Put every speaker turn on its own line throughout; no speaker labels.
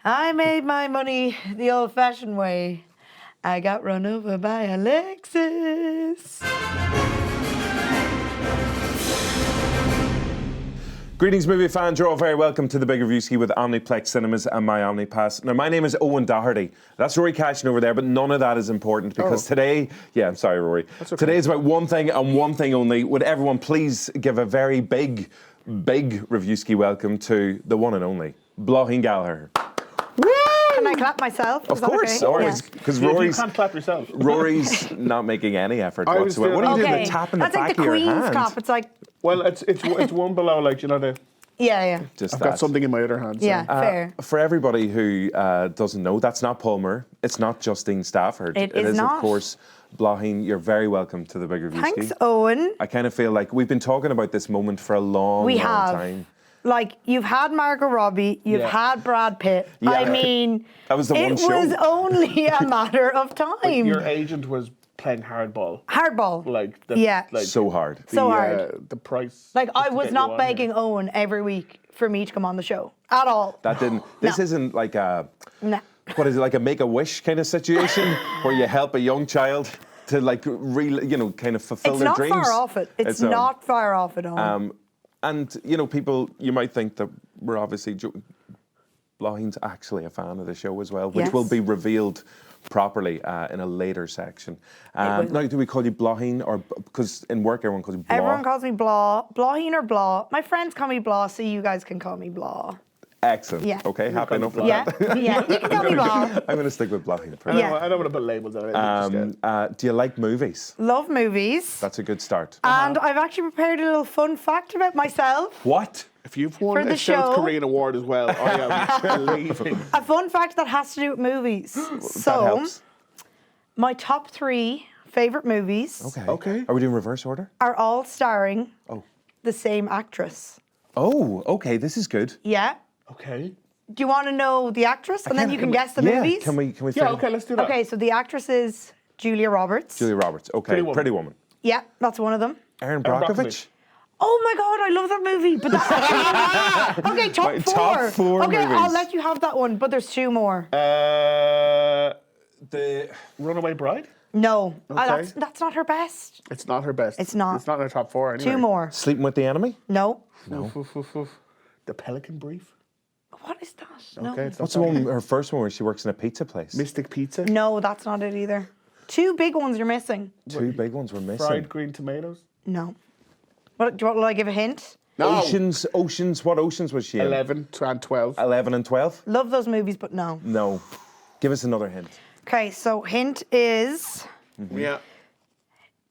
I made my money the old-fashioned way. I got run over by a Lexus.
Greetings, movie fans. You're all very welcome to the Big Reviewski with Omniplex Cinemas and my OmniPass. Now, my name is Eoghan Doherty. That's Rory Cashin over there, but none of that is important because today... Yeah, I'm sorry, Rory.
That's okay.
Today is about one thing and one thing only. Would everyone please give a very big Reviewski welcome to the one and only Bláithín Gallagher.
Can I clap myself?
Of course, always. Because Rory's...
You can't clap yourself.
Rory's not making any effort whatsoever. What are you doing? The tap in the
That's
back
like the
of your
Queen's
hand?
clap. It's like...
Well, it's one below, like, you know, the...
Yeah.
Just
I've
that.
got something in my other hand. So.
Yeah, fair.
For everybody who doesn't know, that's not Palmer. It's not Justine Stafford.
It
is
not.
Of course, Bláithín. You're very welcome to the Big Reviewski.
Thanks, Owen.
I kind of feel like we've been talking about this moment for a long time.
Like, you've had Margot Robbie, you've had Brad Pitt.
Yeah.
I mean,
that was the one show.
It was only a matter of time.
Your agent was playing hardball.
Hardball.
Like,
So hard.
The price.
Like, I was not begging Owen every week for me to come on the show at all.
That didn't. This isn't like a.
No.
What is it, like a Make-A-Wish kind of situation where you help a young child to like really, kind of fulfill their dreams?
It's not far off it. It's not far off it, Owen.
And, people, you might think that we're obviously... Bláithín's actually a fan of the show as well, which will be revealed properly in a later section. Now, do we call you Bláithín or... Because in work, everyone calls you Blá.
Everyone calls me Blá. Bláithín or Blá. My friends call me Blá, so you guys can call me Blá.
Excellent.
Yeah.
Okay, happy enough with
Yeah,
that.
yeah. You can call me Blá.
I'm going to stick with Bláithín.
I don't want to put labels on it.
Do you like movies?
Love movies.
That's a good start.
And I've actually prepared a little fun fact about myself.
What?
If you've won
For the
a South
show.
Korean award as well, I am leaving.
A fun fact that has to do with movies.
That
So,
helps.
my top 3 favourite movies
Okay.
Are we doing reverse order?
are all starring
Oh.
the same actress.
Oh, okay, this is good.
Yeah.
Okay.
Do you want to know the actress and then you can guess the movies?
Can we
Yeah,
figure-
okay, let's do that.
Okay, so the actress is Julia Roberts.
Julia Roberts. Okay, Pretty Woman.
Yeah, that's one of them.
Erin
Erin
Brockovich.
Brockovich.
Oh my God, I love that movie. But that's okay, top
Right,
4.
top 4
okay,
movies.
I'll let you have that one, but there's 2 more.
The Runaway Bride?
No,
Okay.
that's not her best.
It's not her best.
It's not.
It's not in her top 4 anyway.
2 more.
Sleeping with the Enemy.
No.
The Pelican Brief?
What is that? No.
Okay, it's not
What's the one? Her first one where she works in a pizza place.
Mystic Pizza?
No, that's not it either. 2 big ones you're missing.
2 big ones were missing.
Fried Green Tomatoes?
No. What, will I give a hint?
No.
Oceans. What oceans was she in?
11 and 12.
11 and 12?
Love those movies, but no.
No. Give us another hint.
Okay, so hint is
Yeah.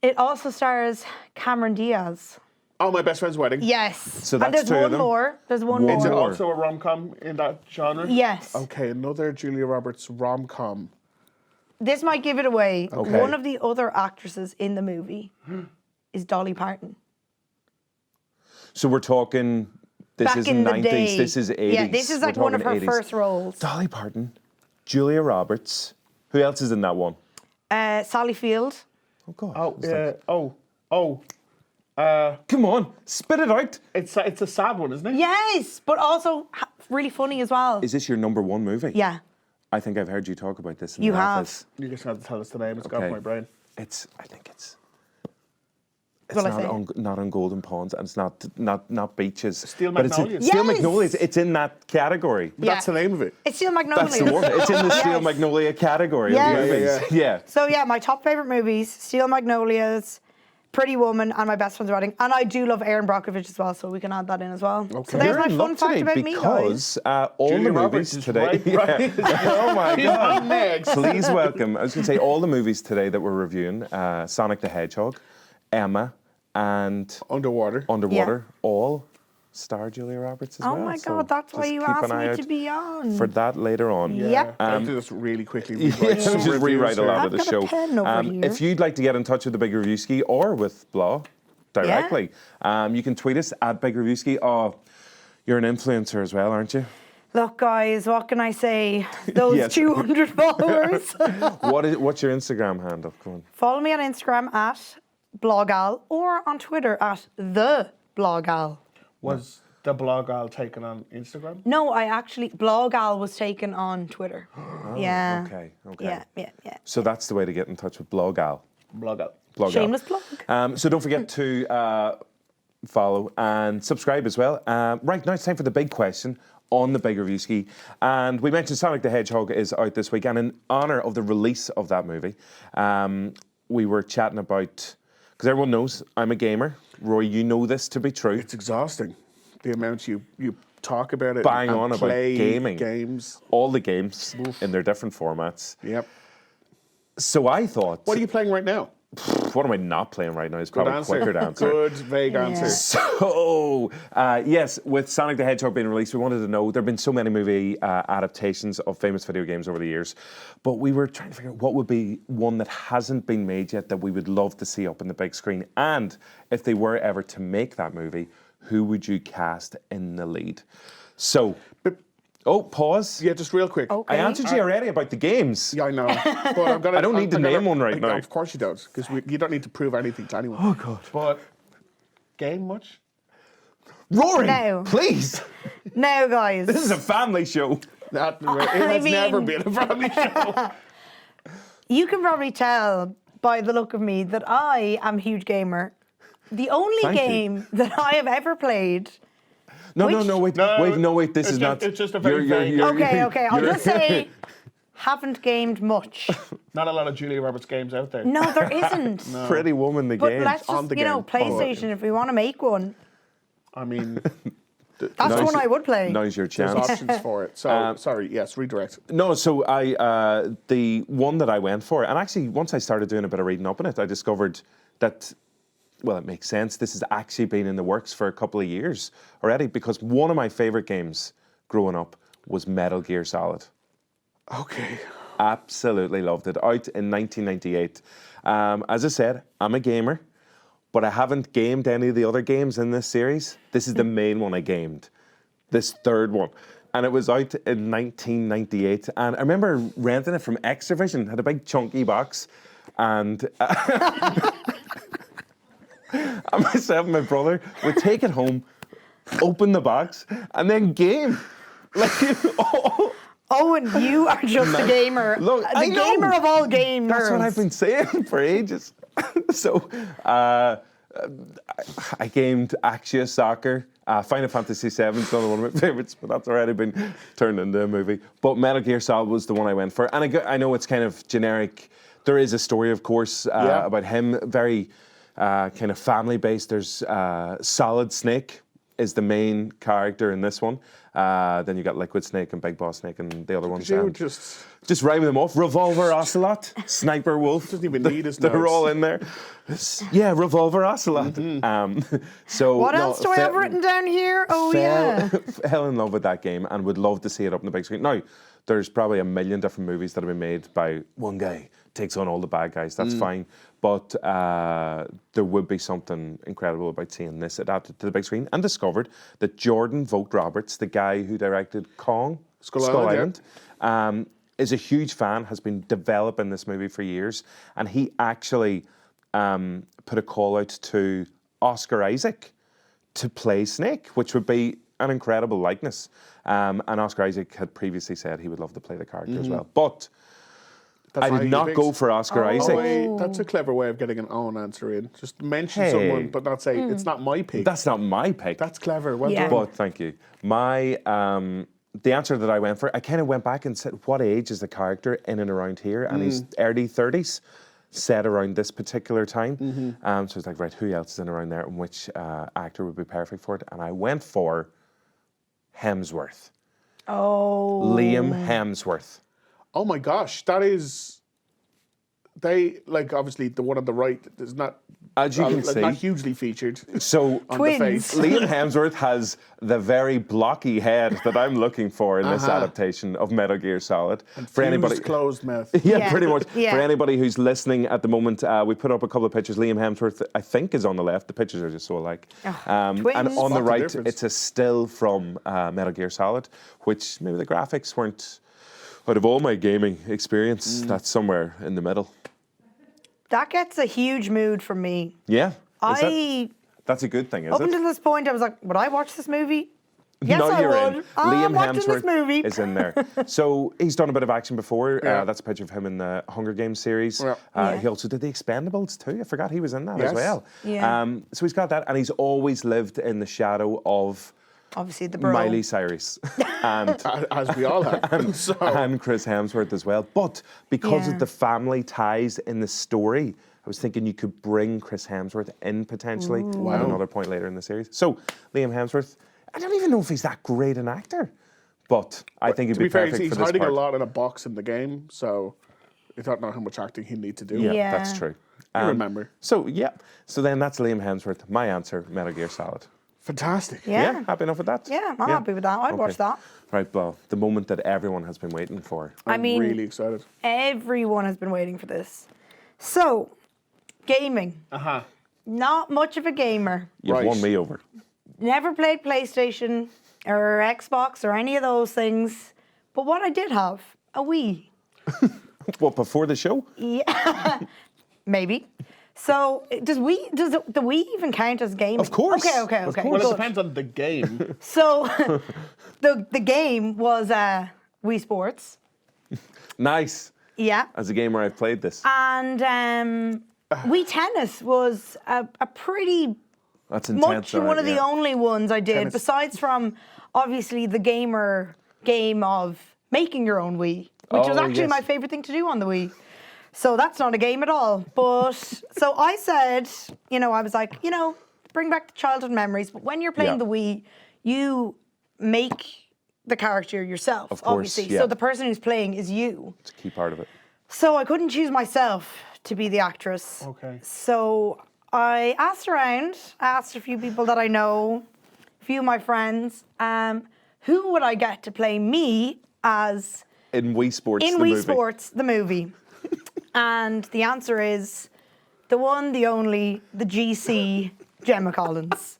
it also stars Cameron Diaz.
Oh, My Best Friend's Wedding.
Yes.
So
and
that's
there's
2 of
one
them.
more. There's one
One
Is it
more.
more.
also a rom-com in that genre?
Yes.
Okay, another Julia Roberts rom-com.
This might give it away.
Okay.
One of the other actresses in the movie is Dolly Parton.
So we're talking. This
Back
is
in the
90s.
day.
This is 80s.
Yeah, this is
We're
like one of her
talking 80s.
first roles.
Dolly Parton, Julia Roberts. Who else is in that one?
Sally Field.
Oh God.
Oh,
It's like- Come on, spit it out.
It's a sad one, isn't it?
Yes, but also really funny as well.
Is this your number 1 movie?
Yeah.
I think I've heard you talk about this in
You
the
have.
office.
You just have to tell us the name. It's gone
Okay.
from my brain.
I think it's
Will I
not
say
on, not on Golden Ponds and it's not beaches.
Steel
but it's
Magnolias.
Steel
Yes!
Magnolias. It's in that category.
But that's the name of it.
It's Steel Magnolias.
That's the one. It's in the Steel
Yes.
Magnolia category
Yes.
of movies. Yeah.
So yeah, my top favourite movies, Steel Magnolias, Pretty Woman, and My Best Friend's Wedding. And I do love Erin Brockovich as well, so we can add that in as well.
Okay.
So there's
You're
my
in
fun
luck
fact
today
about me, guys.
because all
Julia
the
Roberts
movies
is
today.
right.
Oh my God!
Next.
Please welcome. I was going to say all the movies today that we're reviewing: Sonic the Hedgehog, Emma, and
Underwater.
all star Julia Roberts as
Oh
well.
my
So
God, that's why
just
you
keep
asked
an eye
me
out
to be on.
for that later on.
Yep.
I'll do this really quickly.
Just rewrite a lot of the
I've got
show.
a pen over here.
If you'd like to get in touch with the Big Reviewski or with Blá directly, you can tweet us at Big Reviewski. Oh, you're an influencer as well, aren't you?
Look, guys, what can I say? Those
Yes.
200 followers.
What's your Instagram handle? Come on.
Follow me on Instagram at Blogal or on Twitter at the Blogal.
Was the blog I'll taken on Instagram?
No, I actually Blogal was taken on Twitter. Yeah.
Okay.
Yeah.
So that's the way to get in touch with Blogal.
Blog out.
Blogal.
Shameless plug.
So don't forget to follow and subscribe as well. Right, now it's time for the big question on the Big Reviewski. And we mentioned Sonic the Hedgehog is out this week. And in honour of the release of that movie, we were chatting about, because everyone knows I'm a gamer. Rory, you know this to be true.
It's exhausting. The amount you talk about it.
Bang
and
on about
play
gaming.
games.
All the games in their different formats.
Yep.
So I thought,
What are you playing right now?
what am I not playing right now is probably quicker to answer.
Good, vague answer.
So, yes, with Sonic the Hedgehog being released, we wanted to know, there have been so many movie adaptations of famous video games over the years, but we were trying to figure out what would be one that hasn't been made yet that we would love to see up in the big screen. And if they were ever to make that movie, who would you cast in the lead? So, pause.
Yeah, just real quick.
Okay.
I answered you already about the games.
Yeah, I know. But I'm gonna,
I don't need to name one right now.
Of course you don't, because you don't need to prove anything to anyone.
Oh, God.
But game much?
Rory,
No.
please.
Now, guys.
This is a family show.
It has never
mean-
been a family show.
You can probably tell by the look of me that I am a huge gamer. The only
Thank you.
game that I have ever played.
No,
Which-
wait. This is not.
It's just a very vague-
Okay. I'll just say, haven't gamed much.
Not a lot of Julia Roberts games out there.
No, there isn't.
Pretty Woman, the
But
game.
let's
on
just,
the
you know,
game.
PlayStation, if we want to make one,
I mean,
that's
Now's
one
your-
I would play.
Now's your
there's
chance.
options for it. So, sorry, yes, redirect.
No, so the one that I went for, and actually once I started doing a bit of reading up on it, I discovered that, well, it makes sense. This has actually been in the works for a couple of years already, because one of my favourite games growing up was Metal Gear Solid.
Okay.
Absolutely loved it. Out in 1998. As I said, I'm a gamer, but I haven't gamed any of the other games in this series. This is the main one I gamed, this third one. And it was out in 1998. And I remember renting it from Extravision, had a big chunky box. And and myself and my brother would take it home, open the box, and then game. Like,
Owen, you are just a gamer.
Look,
the
I know.
gamer of all gamers.
That's what I've been saying for ages. So, I gamed Axia Soccer. Final Fantasy VII is another one of my favourites, but that's already been turned into a movie. But Metal Gear Solid was the one I went for. And I know it's kind of generic. There is a story, of course, about him, very kind of family-based. There's Solid Snake is the main character in this one. Then you got Liquid Snake and Big Boss Snake and the other ones.
You
And
just
just rhyming them off. Revolver Ocelot, Sniper Wolf.
doesn't even need his
They're
notes.
all in there. Yeah, Revolver Ocelot. So
What
no,
else do I have written down here? Oh, yeah.
fell in love with that game and would love to see it up on the big screen. Now, there's probably a million different movies that have been made by one guy, takes on all the bad guys. That's fine. But there would be something incredible about seeing this adapted to the big screen. And discovered that Jordan Vogt-Roberts, the guy who directed Kong,
Skull Island,
is a huge fan, has been developing this movie for years. And he actually put a call out to Oscar Isaac to play Snake, which would be an incredible likeness. And Oscar Isaac had previously said he would love to play the character as well. But
That's
I
how
did
you
not
fix-
go for Oscar Isaac.
Wait, that's a clever way of getting an own answer in. Just mention
Hey.
someone, but not say it's not my pick.
That's not my pick.
That's clever. Well
Yeah.
done.
But thank you. My the answer that I went for, I kind of went back and said, what age is the character in and around here? And he's early 30s, set around this particular time. So it's like, right, who else is in around there and which actor would be perfect for it? And I went for Hemsworth.
Oh.
Liam Hemsworth.
Oh my gosh, that is. They like obviously the one on the right is not.
As you can
like,
see.
not hugely featured
So
on
Twins.
the face.
Liam Hemsworth has the very blocky head that I'm looking for in this adaptation of Metal Gear Solid. For anybody,
Fused closed mouth.
yeah,
Yeah.
pretty much.
Yeah.
For anybody who's listening at the moment, we put up a couple of pictures. Liam Hemsworth, I think, is on the left. The pictures are just so alike. And
twins.
on the
Spot the
right,
difference.
it's a still from Metal Gear Solid, which maybe the graphics weren't. Out of all my gaming experience, that's somewhere in the middle.
That gets a huge mood from me.
Yeah. Is
I
That's a good thing, is
Up
it?
until this point, I was like, would I watch this movie? Yes,
No,
I
you're
would.
in.
I'm
Liam
watching this
Hemsworth
movie.
is in there. So he's done a bit of action before.
Yeah.
That's a picture of him in the Hunger Games series.
Yeah.
Yeah.
He also did the Expendables too. I forgot he was in that as
Yes.
well.
Yeah.
So he's got that, and he's always lived in the shadow of
Obviously, the bro.
Miley Cyrus and
As we all have. So,
and Chris Hemsworth as well. But because
Yeah.
of the family ties in the story, I was thinking you could bring Chris Hemsworth in potentially at another point later in the series. So Liam Hemsworth, I don't even know if he's that great an actor, but I think he'd
to
be
be fair,
perfect
he's
for this
hiding
part.
a lot in a box in the game, so I don't know how much acting he'd need to do.
Yeah,
Yeah.
that's true.
You remember.
So so then that's Liam Hemsworth. My answer: Metal Gear Solid.
Fantastic.
Yeah.
Happy enough with that?
Yeah, I'm happy with that. I'd watch that.
Right, well, the moment that everyone has been waiting for.
I'm
mean-
really excited.
Everyone has been waiting for this. So, gaming.
Uh-huh.
Not much of a gamer.
You've
Right.
won me over.
Never played PlayStation or Xbox or any of those things. But what I did have, a Wii.
What, before the show?
Yeah, maybe. So does the Wii even count as gaming?
Of course.
Okay.
Of
Okay.
course.
Well, it
good.
depends on the game.
So the game was Wii Sports.
Nice.
Yeah.
As a gamer, I've played this.
And Wii Tennis was a pretty
That's intense.
much one of the
yeah.
only ones I did,
Tennis.
besides from obviously the gamer game of making your own Wii, which was
Oh,
actually
yes.
my favorite thing to do on the Wii. So that's not a game at all. But so I said, I was like, bring back the childhood memories. But when you're playing
Yeah.
the Wii, you make the character yourself,
Of course,
obviously.
yeah.
So the person who's playing is you.
It's a key part of it.
So I couldn't choose myself to be the actress.
Okay.
So I asked around, asked a few people that I know, a few of my friends, who would I get to play me as
In Wii Sports,
in
the
Wii
movie.
Sports, the movie? And the answer is the one, the only, the GC, Gemma Collins.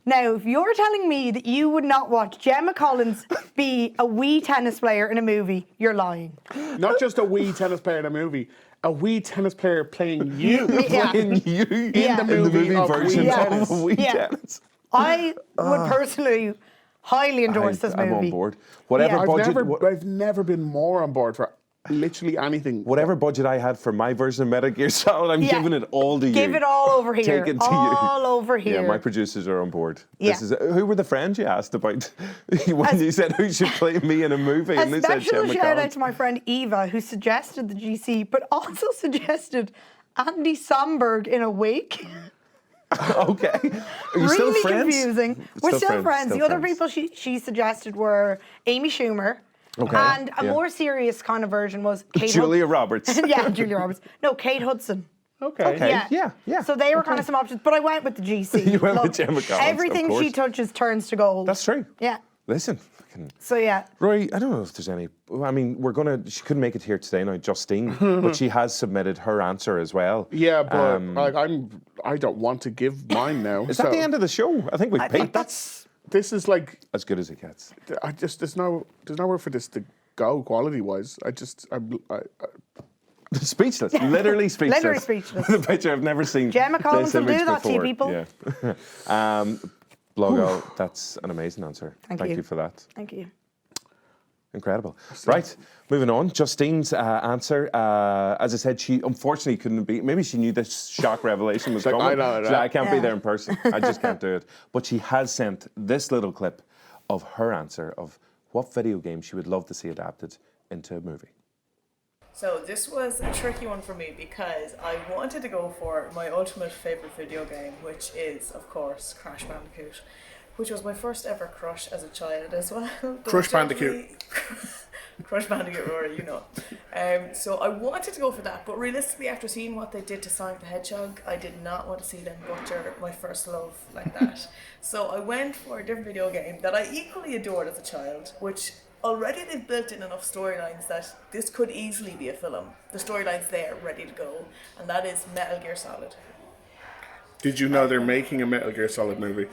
Now, if you're telling me that you would not watch Gemma Collins be a Wii tennis player in a movie, you're lying.
Not just a Wii tennis player in a movie, a Wii tennis player playing you.
Yeah.
In you
Yeah.
In the movie of
version
Wii
of
Tennis.
Wii
Yeah.
Tennis.
I would personally highly endorse this movie.
I'm on board. Whatever
Yeah.
budget,
I've never been more on board for literally anything.
whatever budget I had for my version of Metal Gear Solid, I'm
Yeah.
giving it all to you.
Give it all over here.
Take it to
all
you.
over here.
Yeah, my producers are on board.
Yeah.
This is who were the friends you asked about when you said who should play me in a movie, and
A
they said
special
Gemma
shout out
Collins.
to my friend Eva, who suggested the GC, but also suggested Andy Samberg in a wig.
Okay, are you
Really
still friends?
confusing. We're still friends.
still
The other
friends.
people she suggested were Amy Schumer.
Okay,
And a
yeah.
more serious kind of version was Kate
Julia Roberts.
yeah, Julia Roberts. No, Kate Hudson.
Okay.
Okay. Yeah.
So they were kind of some options, but I went with the GC.
You went with Gemma Collins, of
Everything she
course.
touches turns to gold.
That's true.
Yeah.
Listen, fucking
So yeah.
Rory, I don't know if there's any. I mean, she couldn't make it here today now, Justine, but she has submitted her answer as well.
Yeah, but I don't want to give mine now.
Is that the end of the show? I think we've
I think
peaked.
that's
This is like
As good as it gets.
there's nowhere for this to go quality wise.
Speechless, literally speechless.
Literally speechless.
The picture I've never seen.
Gemma Collins
this
will do
image
that to you,
before.
people.
Yeah. Blogo, that's an amazing answer.
Thank
you
you.
for that.
Thank you.
Incredible. Right, moving on. Justine's answer. As I said, she unfortunately couldn't be. Maybe she knew this shock revelation was
like,
coming.
I know,
She's like, I can't be
Yeah.
there in person. I just can't do it. But she has sent this little clip of her answer of what video game she would love to see adapted into a movie.
So this was a tricky one for me because I wanted to go for my ultimate favourite video game, which is, of course, Crash Bandicoot, which was my first ever crush as a child as well.
Crush Bandicoot.
Crush Bandicoot, Rory, you know. So I wanted to go for that, but realistically, after seeing what they did to Sonic the Hedgehog, I did not want to see them butcher my first love like that. So I went for a different video game that I equally adored as a child, which already they've built in enough storylines that this could easily be a film. The storyline's there, ready to go, and that is Metal Gear Solid.
Did you know they're making a Metal Gear Solid movie?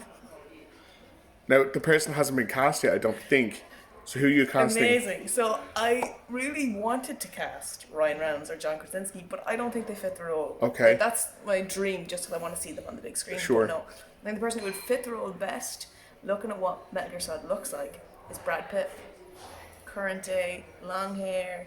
Now the person hasn't been cast yet, I don't think. So who are you casting?
Amazing. So I really wanted to cast Ryan Reynolds or John Krasinski, but I don't think they fit the role.
Okay.
Like, that's my dream, just because I want to see them on the big screen.
Sure.
But no, I think the person who would fit the role best, looking at what Metal Gear Solid looks like, is Brad Pitt. Current day, long hair.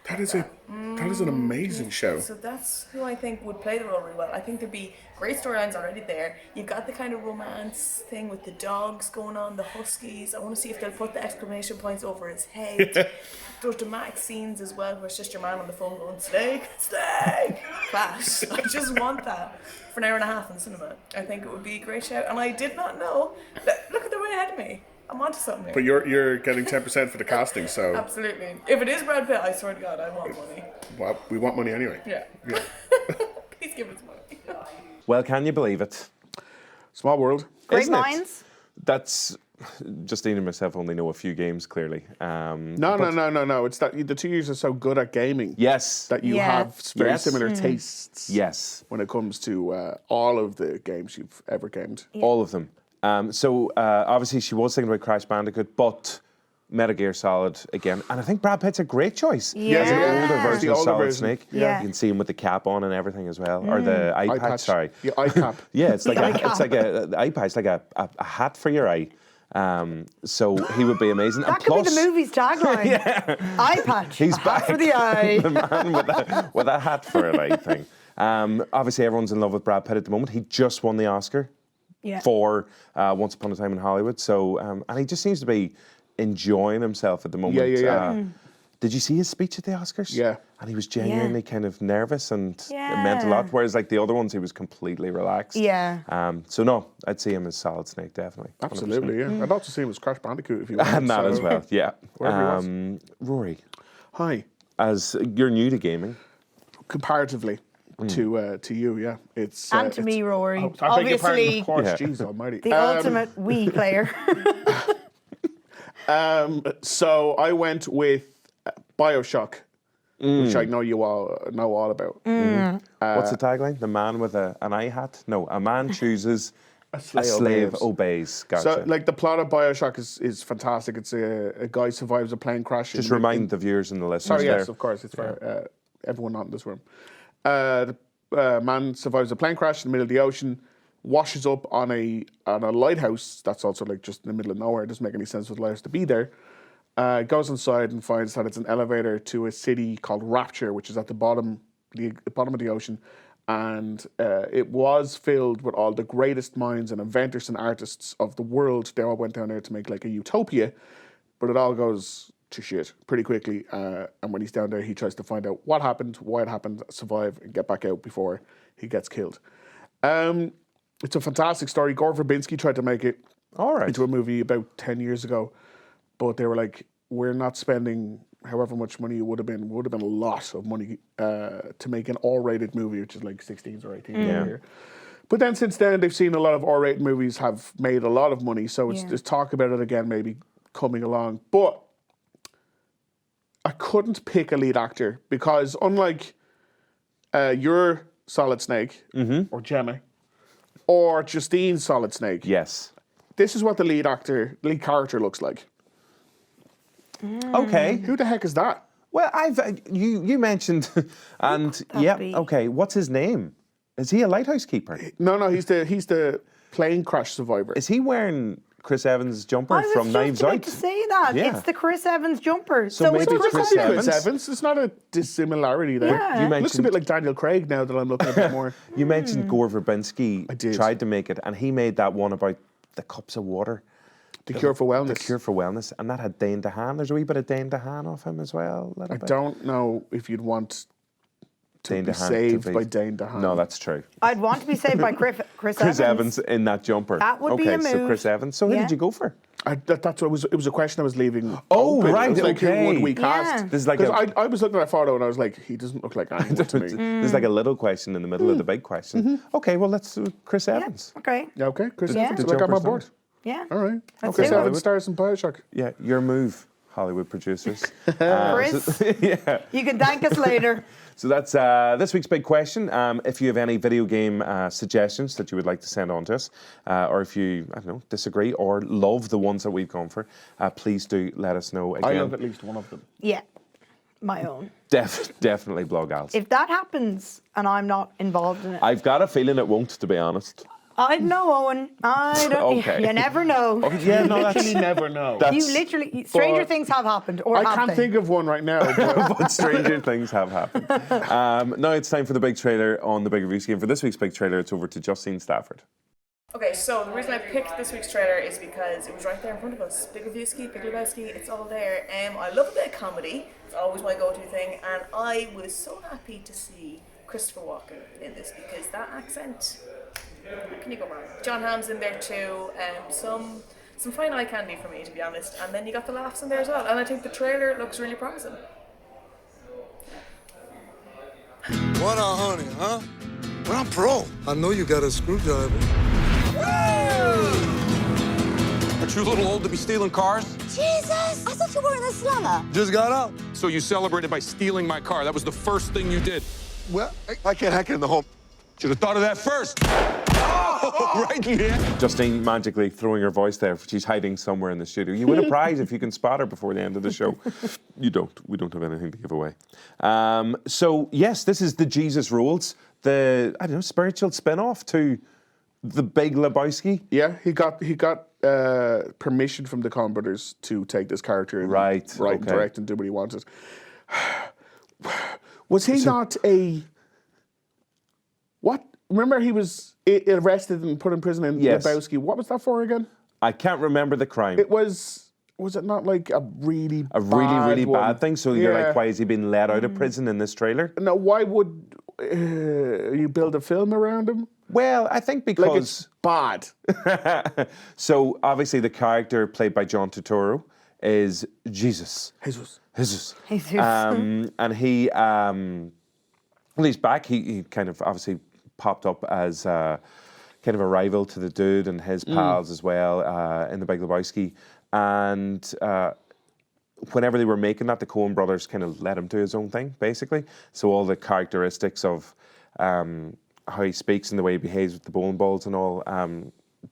That is an amazing show.
So that's who I think would play the role really well. I think there'd be great storylines already there. You've got the kind of romance thing with the dogs going on, the huskies. I want to see if they'll put the exclamation points over his head. Those dramatic scenes as well, where it's just your man on the phone going, "Snake, snake!" Clash. I just want that for an hour and a half in cinema. I think it would be a great show. And I did not know. Look at the way ahead of me. I'm onto something here.
But you're getting 10% for the casting, so...
Absolutely. If it is Brad Pitt, I swear to God, I want money.
Well, we want money anyway.
Yeah.
Yeah.
Please give us money.
Well, can you believe it?
Small world.
Great
Isn't it?
minds.
That's... Justine and myself only know a few games, clearly.
No. It's that the two years are so good at gaming.
Yes.
That you
Yeah.
have very
Yes.
similar tastes.
Yes.
When it comes to all of the games you've ever gamed.
All of them. So obviously she was thinking about Crash Bandicoot, but Metal Gear Solid again. And I think Brad Pitt's a great choice.
Yeah.
He's an older version
The
of
older
Solid
version.
Snake.
Yeah.
You can see him with the cap on and everything as well. Or the eye patch, sorry.
Yeah, eye cap.
Yeah, it's like
The eye
it's like the eye patch, like a hat for your eye. So he would be amazing.
That
and
could
plus,
be the movie's tagline. Eye patch.
He's
a hat
back.
for the eye.
the man with a hat for an eye thing. Obviously, everyone's in love with Brad Pitt at the moment. He just won the Oscar for Once Upon a Time in Hollywood. So, and he just seems to be enjoying himself at the moment.
Yeah.
Did you see his speech at the Oscars?
Yeah.
And he was genuinely kind of nervous and it
Yeah.
meant a lot. Whereas like the other ones, he was completely relaxed.
Yeah.
So no, I'd see him as Solid Snake, definitely. 100%.
Absolutely, yeah. I'd also see him as Crash Bandicoot if you want.
And that
so-
as well, yeah.
Wherever he
Rory,
Hi.
as you're new to gaming.
Comparatively to you, yeah. It's
And to me, Rory.
I beg your pardon,
Obviously,
of course,
Yeah.
jeez almighty.
the ultimate Wii player.
So I went with Bioshock, which I know you all know all about.
What's the tagline? The man with an eye hat? No, a man chooses, a slave obeys. Gotcha.
So, like, the plot of Bioshock is fantastic. It's a guy survives a plane crash.
Just remind the viewers and the listeners
Sorry,
there.
yes, of course. It's for everyone not in this room. The man survives a plane crash in the middle of the ocean, washes up on a lighthouse that's also like just in the middle of nowhere. It doesn't make any sense for the lighthouse to be there. Goes inside and finds that it's an elevator to a city called Rapture, which is at the bottom of the ocean. And it was filled with all the greatest minds and inventors and artists of the world. They all went down there to make like a utopia, but it all goes to shit pretty quickly. And when he's down there, he tries to find out what happened, why it happened, survive, and get back out before he gets killed. It's a fantastic story. Gore Verbinski tried to make it into a movie about 10 years ago, but they were like, we're not spending however much money it would have been a lot of money to make an R-rated movie, which is like 16s or 18s over here. But then since then, they've seen a lot of R-rated movies have made a lot of money, so there's talk about it again maybe coming along. But I couldn't pick a lead actor because unlike your Solid Snake or Gemma or Justine's Solid Snake,
Yes.
this is what the lead character looks like.
Okay.
Who the heck is that?
Well, you mentioned, and
be?
okay. What's his name? Is he a lighthouse keeper?
No, he's the plane crash survivor.
Is he wearing Chris Evans' jumper
I was
from
just
Knives
about
Out?
to say that.
Yeah.
It's the Chris Evans jumper.
So
So,
maybe
it's
it's
Chris
Chris
Evans.
Evans.
Evans. It's not a dissimilarity there.
Yeah.
You
Looks a
mentioned
bit like Daniel Craig now that I'm looking at it more.
you mentioned Gore Verbinski.
I did.
Tried to make it, and he made that one about the cups of water.
The Cure for Wellness.
The Cure for Wellness, and that had Dane DeHaan. There's a wee bit of Dane DeHaan off him as well.
I don't know if you'd want to
Dane
be
DeHaan
saved by Dane DeHaan.
No, that's true.
I'd want to be saved by Chris
Chris Evans in that jumper.
That would be a
so
move.
Chris Evans. So who
Yeah.
did you go for?
That's what it was a question I was leaving.
Oh,
open.
right,
It was like,
okay.
who would we
Yeah.
cast?
This is like
Because I was looking at a photo and I was like, he doesn't look like anyone to me.
There's like a little question in the middle of the big question. Okay, well, let's do Chris
Yeah.
Evans.
Okay.
Yeah, okay, Chris
Yeah.
Evans.
The
Like, I'm on
jumper's
board.
nice.
Yeah.
All right.
Let's
Chris
do it.
Evans stars in Bioshock.
Yeah, your move, Hollywood producers.
Chris, you can thank us later.
So that's this week's big question. If you have any video game suggestions that you would like to send on to us, or if you, I don't know, disagree or love the ones that we've gone for, please do let us know. Again,
I love at least one of them.
Yeah. My own.
Definitely blog Als.
If that happens and I'm not involved in it,
I've got a feeling it won't, to be honest.
I don't know, Owen. I don't.
Okay.
You never know.
Yeah, no, that's
Literally never know.
You literally. Stranger
But
things have happened, or
I
have
can't
they?
think of one right now. But
but stranger things have happened. Now it's time for the big trailer on the Big Reviewski. And for this week's big trailer, it's over to Justine Stafford.
Okay, so the reason I picked this week's trailer is because it was right there in front of us. Big Reviewski, Big Lebowski, it's all there. I love a bit of comedy. It's always my go-to thing. And I was so happy to see Christopher Walken in this because that accent, how can you go wrong? John Hamm's in there too. Some fine eye candy for me, to be honest. And then you got the laughs in there as well. And I think the trailer looks really promising.
What a honey, huh? But I'm pro. I know you got a screwdriver.
Aren't you a little old to be stealing cars?
Jesus! I thought you were in a slumber.
Just got out.
So you celebrated by stealing my car. That was the first thing you did.
Well, I can't hack it in the home.
Should have thought of that first. Oh, right in the head.
Justine magically throwing her voice there. She's hiding somewhere in the studio. You win a prize if you can spot her before the end of the show. You don't. We don't have anything to give away. So, yes, this is the Jesus Rules, the, spiritual spin-off to the Big Lebowski.
yeah, he got permission from the Coen brothers to take this character and
Right,
write and
okay.
direct and do what he wanted. Was he not a... What? Remember he was arrested and put in prison in
Yes.
Lebowski. What was that for again?
I can't remember the crime.
It was it not like a really
really
one?
bad thing. So you're
Yeah.
like, why is he being let out of prison in this trailer?
No, why would you build a film around him?
Well, I think
Like
because...
it's bad.
So obviously the character played by John Turturro is Jesus.
Jesus.
Jesus.
Jesus.
And he, well, he's back. He kind of obviously popped up as kind of a rival to the dude and his pals as well in the Big Lebowski. And whenever they were making that, the Coen brothers kind of let him do his own thing, basically. So all the characteristics of how he speaks and the way he behaves with the bowling balls and all,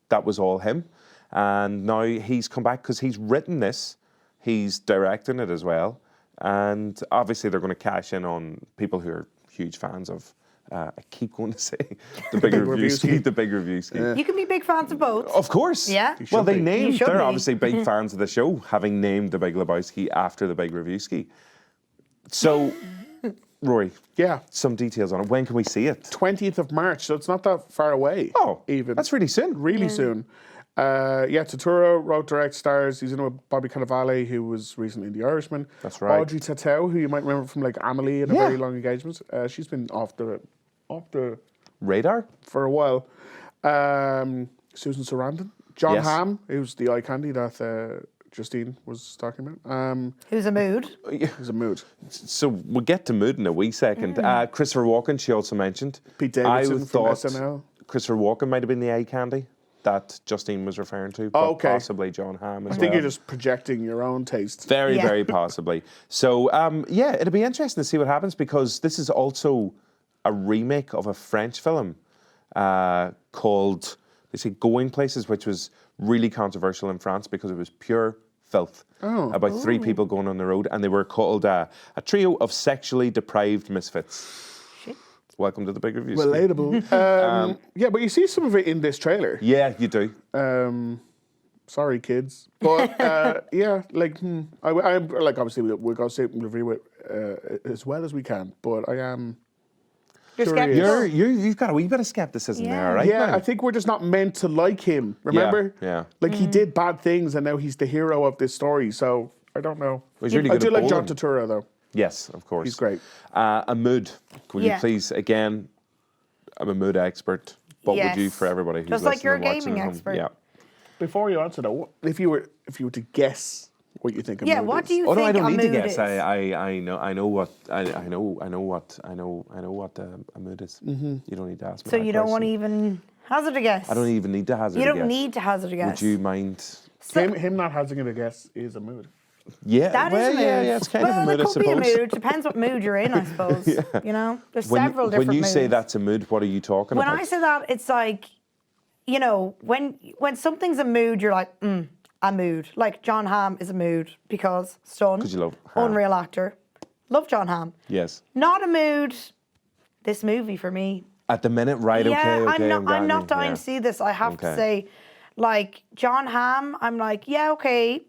that was all him. And now he's come back because he's written this, he's directing it as well, and obviously they're going to cash in on people who are huge fans of, I keep going to say, the Big Reviewski, the Big Reviewski.
You can be big fans of both.
Of course.
Yeah.
Well, they
You
named,
should
they're
be.
obviously big fans of the show, having named the Big Lebowski after the Big Reviewski. So, Rory,
Yeah.
some details on it. When can we see it?
20th of March, so it's not that far away.
Oh,
even.
that's really soon.
Really soon. Turturro wrote, direct, stars. He's in with Bobby Cannavale, who was recently in The Irishman.
That's right.
Audrey Tautou, who you might remember from like Amelie and A
Yeah.
Very Long Engagement. She's been off the
Radar?
for a while. Susan Sarandon, John
Yes.
Hamm, who's the eye candy that Justine was talking about.
Who's a mood?
He's a mood.
So we'll get to mood in a wee second. Christopher Walken, she also mentioned.
Pete Davidson from
thought
SNL.
Christopher Walken might have been the eye candy that Justine was referring to, but
okay.
possibly John Hamm as
I think
well.
you're just projecting your own taste.
Very,
Yeah.
very possibly. So, yeah, it'll be interesting to see what happens because this is also a remake of a French film called, they say, Going Places, which was really controversial in France because it was pure filth. About three people going on the road, and they were called a trio of sexually deprived misfits. Welcome to the Big Reviews.
Relatable. Yeah, but you see some of it in this trailer.
Yeah, you do.
Sorry, kids. But yeah, like, I like, obviously, we're going to review it as well as we can, but I am.
You're
Curious.
skeptical.
You've got a wee bit of skepticism
Yeah.
there, right?
Yeah,
now?
I think we're just not meant to like him. Remember?
yeah.
Like, he did bad things, and now he's the hero of this story, so I don't know.
Well, he's really
I
good
do
at
like John
bowling.
Turturro, though.
Yes, of course.
He's great.
A mood. Will you
Yeah.
please, again, I'm a mood expert. What would you
Yes.
for everybody who's
Just like
listening
you're a
and watching
gaming
at home?
expert.
Yeah.
Before you answer that, if you were to guess what you think a
Yeah,
mood
what
is.
do you
Oh no,
think
I don't
a
need to
mood
guess.
is?
I know what a mood is. Mm-hmm. You don't need to ask me.
So
that
you don't want to
question.
even hazard a guess?
I don't even need to hazard
You
a
don't
guess.
need to hazard a guess.
Would you mind?
Him not hazarding a guess is a mood.
Yeah.
That is
well,
a mood.
yeah, it's kind
well,
of a mood, I
it could be a
suppose.
mood. Depends what mood you're in, I suppose. You know, there's
When,
several different
when you
moods.
say that's a mood, what are you talking
When
about?
I say that, it's like, you know, when something's a mood, you're like, a mood. Like John Hamm is a mood because son,
'Cause you love Hamm.
unreal actor. Love John Hamm.
Yes.
Not a mood. This movie for me,
At the minute, right?
Yeah,
Okay.
I'm not dying to see this. I have to say, like John Hamm, I'm like, yeah, okay,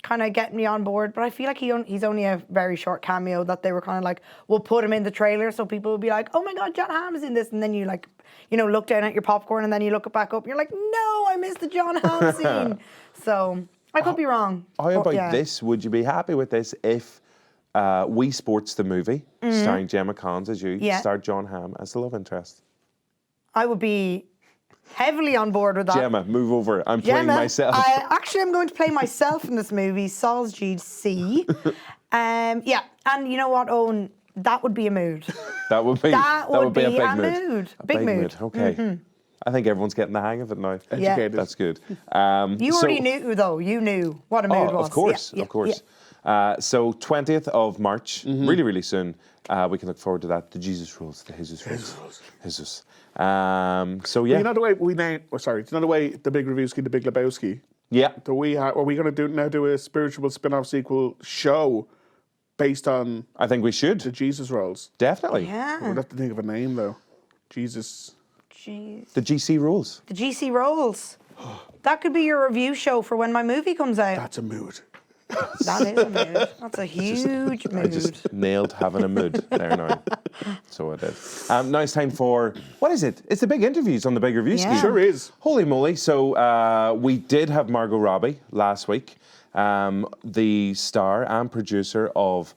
kind of getting me on board. But I feel like he's only a very short cameo that they were kind of like, we'll put him in the trailer so people will be like, oh my God, John Hamm is in this, and then you like, look down at your popcorn and then you look it back up and you're like, no, I missed the John Hamm scene. So I could be wrong.
How about this? Would you be happy with this if Wii Sports the movie, starring Gemma Collins as you, starred John Hamm as the love interest?
I would be heavily on board with that.
Gemma, move over. I'm playing myself.
I'm going to play myself in this movie, Saul's GC. Yeah, and you know what, Owen? That would be a mood.
That would be a big
mood. Big mood.
Okay. Mm-hmm. I think everyone's getting the hang of it now.
Educated.
That's good.
You already knew, though. You knew what a mood was.
Of course. So 20th of March, really, really soon. We can look forward to that. The Jesus rules, the Jesus rules. Jesus. So yeah.
You know the way we name? Oh, sorry. Do you know the way the Big Reviewski, the Big Lebowski?
Yeah.
Are we going to do a spiritual spin-off sequel show based on?
I think we should.
The Jesus roles.
Definitely.
Yeah.
We'd have to think of a name though. Jesus.
Jeez.
The GC rules.
The GC rolls. That could be your review show for when my movie comes out.
That's a mood.
That is a mood. That's a huge mood.
I just nailed having a mood there now. So I did. Now it's time for, what is it? It's the big interviews on the Big Reviewski.
Yeah.
Sure is.
Holy moly. So we did have Margot Robbie last week, the star and producer of,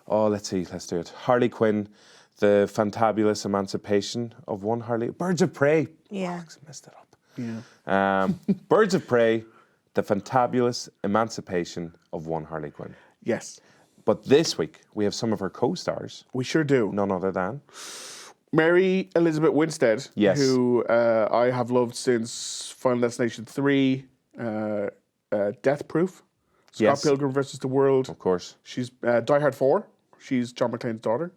let's do it, Harley Quinn, the fantabulous emancipation of one Harley, Birds of Prey.
Yeah.
I messed it up.
Yeah.
Birds of Prey, the fantabulous emancipation of one Harley Quinn.
Yes.
But this week, we have some of her co-stars.
We sure do.
None other than
Mary Elizabeth Winstead,
yes,
who I have loved since Final Destination 3, Death Proof, Scott Pilgrim versus the World.
Of course.
She's Die Hard 4. She's John McClane's daughter.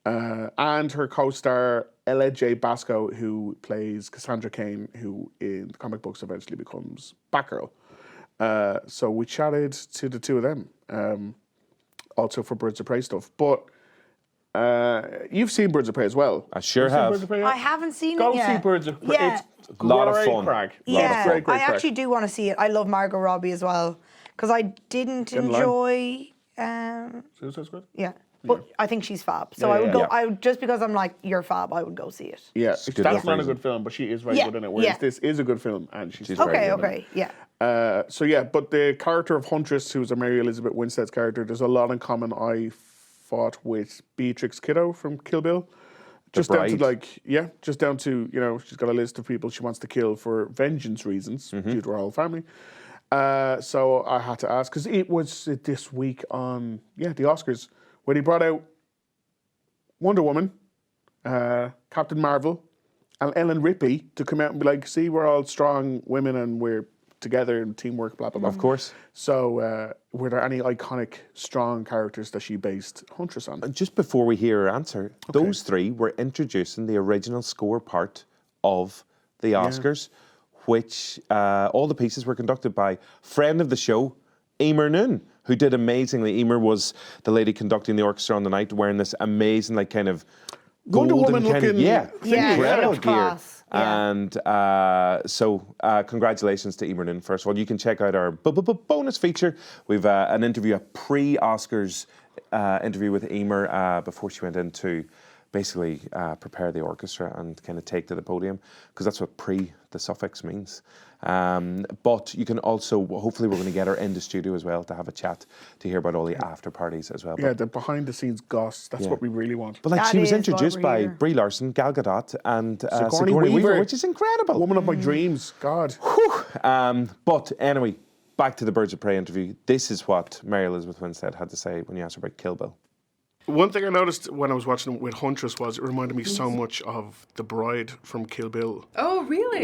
And her co-star, Ella J. Basco, who plays Cassandra Cain, who in the comic books eventually becomes Batgirl. So we chatted to the two of them, also for Birds of Prey stuff. But you've seen Birds of Prey as well.
I sure have.
Birds of Prey yet?
I haven't seen
Go
it yet.
see Birds of Prey.
Yeah.
It's
a lot of fun.
Crack.
Yeah,
Great
I
crack.
actually do want to see it. I love Margot Robbie as well because I didn't enjoy.
Suicide Squad?
Yeah, but I think she's fab. So
Yeah,
I would
yeah.
go.
Yeah.
I just because I'm like you're fab, I would go see it.
Yeah,
good
that's not a
reason.
good film, but she is very
Yeah,
good in it. Whereas
yeah.
this is a good film, and she's
very
Okay,
good in
okay, yeah.
So yeah, but the character of Huntress, who's a Mary Elizabeth Winstead's character, there's a lot in common. I fought with Beatrix Kiddo from Kill Bill. Just down to she's got a list of people she wants to kill for vengeance reasons due to her whole family. So I had to ask because it was this week on the Oscars when he brought out Wonder Woman, Captain Marvel, and Ellen Ripley to come out and be like, see, we're all strong women and we're together and teamwork, blah, blah, blah.
Of course.
So were there any iconic, strong characters that she based Huntress on?
Just before we hear her answer, those three were introducing the original score part of the Oscars, which all the pieces were conducted by friend of the show, Emer Noon, who did amazingly. Emer was the lady conducting the orchestra on the night, wearing this amazing, like, kind of
Wonder
golden
Woman
kind of,
looking
incredible
looked
gear.
class. Yeah.
And so congratulations to Emer Noon. First of all, you can check out our bonus feature. We've an interview, a pre-Oscars interview with Emer before she went in to basically prepare the orchestra and kind of take to the podium, because that's what the suffix means. But you can also, hopefully we're going to get her in the studio as well to have a chat to hear about all the after parties as well.
Yeah, the behind the scenes goss, that's what we really want.
But like
That
she was
is what
introduced
we're
by
here.
Brie Larson, Gal Gadot and
Sigourney
Sigourney Weaver,
Weaver,
which is incredible.
Woman of my dreams, God.
But anyway, back to the Birds of Prey interview. This is what Mary Elizabeth Winstead had to say when you asked her about Kill Bill.
One thing I noticed when I was watching it with Huntress was it reminded me so much of the bride from Kill Bill.
Oh, really?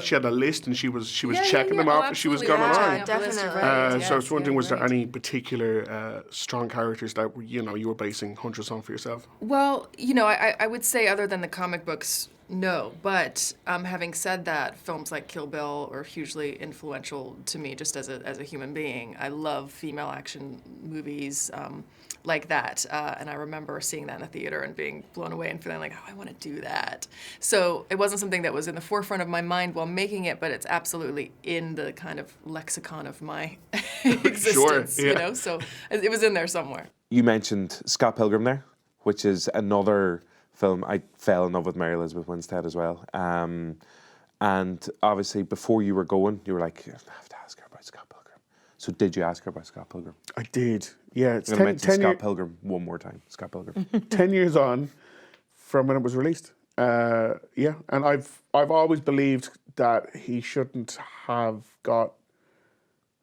She had a list and she was checking them
Oh,
off as she was going
absolutely.
along.
definitely.
So I was wondering, was there any particular strong characters that you were basing Huntress on for yourself?
Well, I would say other than the comic books, no. But having said that, films like Kill Bill are hugely influential to me just as a human being. I love female action movies. like that. And I remember seeing that in the theater and being blown away and feeling like, oh, I want to do that. So it wasn't something that was in the forefront of my mind while making it, but it's absolutely in the kind of lexicon of my existence,
Sure, yeah.
you know? So it was in there somewhere.
You mentioned Scott Pilgrim there, which is another film. I fell in love with Mary Elizabeth Winstead as well. And obviously, before you were going, you were like, I have to ask her about Scott Pilgrim. So did you ask her about Scott Pilgrim?
I did. Yeah, it's
I'm going to
10
mention Scott
years.
Pilgrim one more time. Scott Pilgrim.
10 years on from when it was released. Yeah, and I've always believed that he shouldn't have got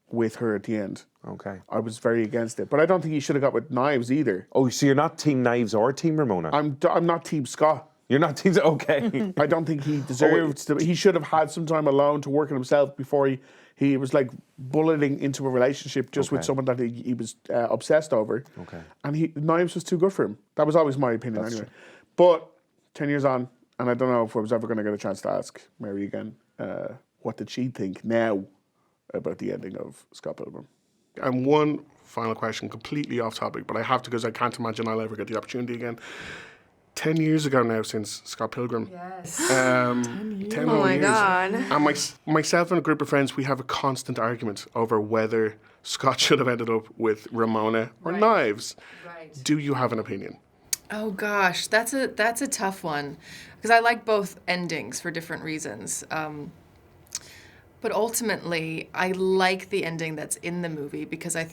with her at the end.
Okay.
I was very against it, but I don't think he should have got with Knives either.
Oh, so you're not Team Knives or Team Ramona?
I'm not Team Scott.
You're not Team... Okay.
I don't think he deserved to. He should have had some time alone to work on himself before he was like bulleting into a relationship just with
Okay.
someone that he was obsessed over.
Okay.
And Knives was too good for him. That was always my opinion anyway. But 10 years on, and I don't know if I was ever going to get a chance to ask Mary again, what did she think now about the ending of Scott Pilgrim? And one final question, completely off topic, but I have to because I can't imagine I'll ever get the opportunity again. 10 years ago now since Scott Pilgrim.
Yes.
10
Oh
more
my
years.
God.
And myself and a group of friends, we have a constant argument over whether Scott should have ended up with Ramona or Knives.
Right.
Do you have an opinion?
Oh gosh, that's a tough one because I like both endings for different reasons. But ultimately, I like the ending that's in the movie because I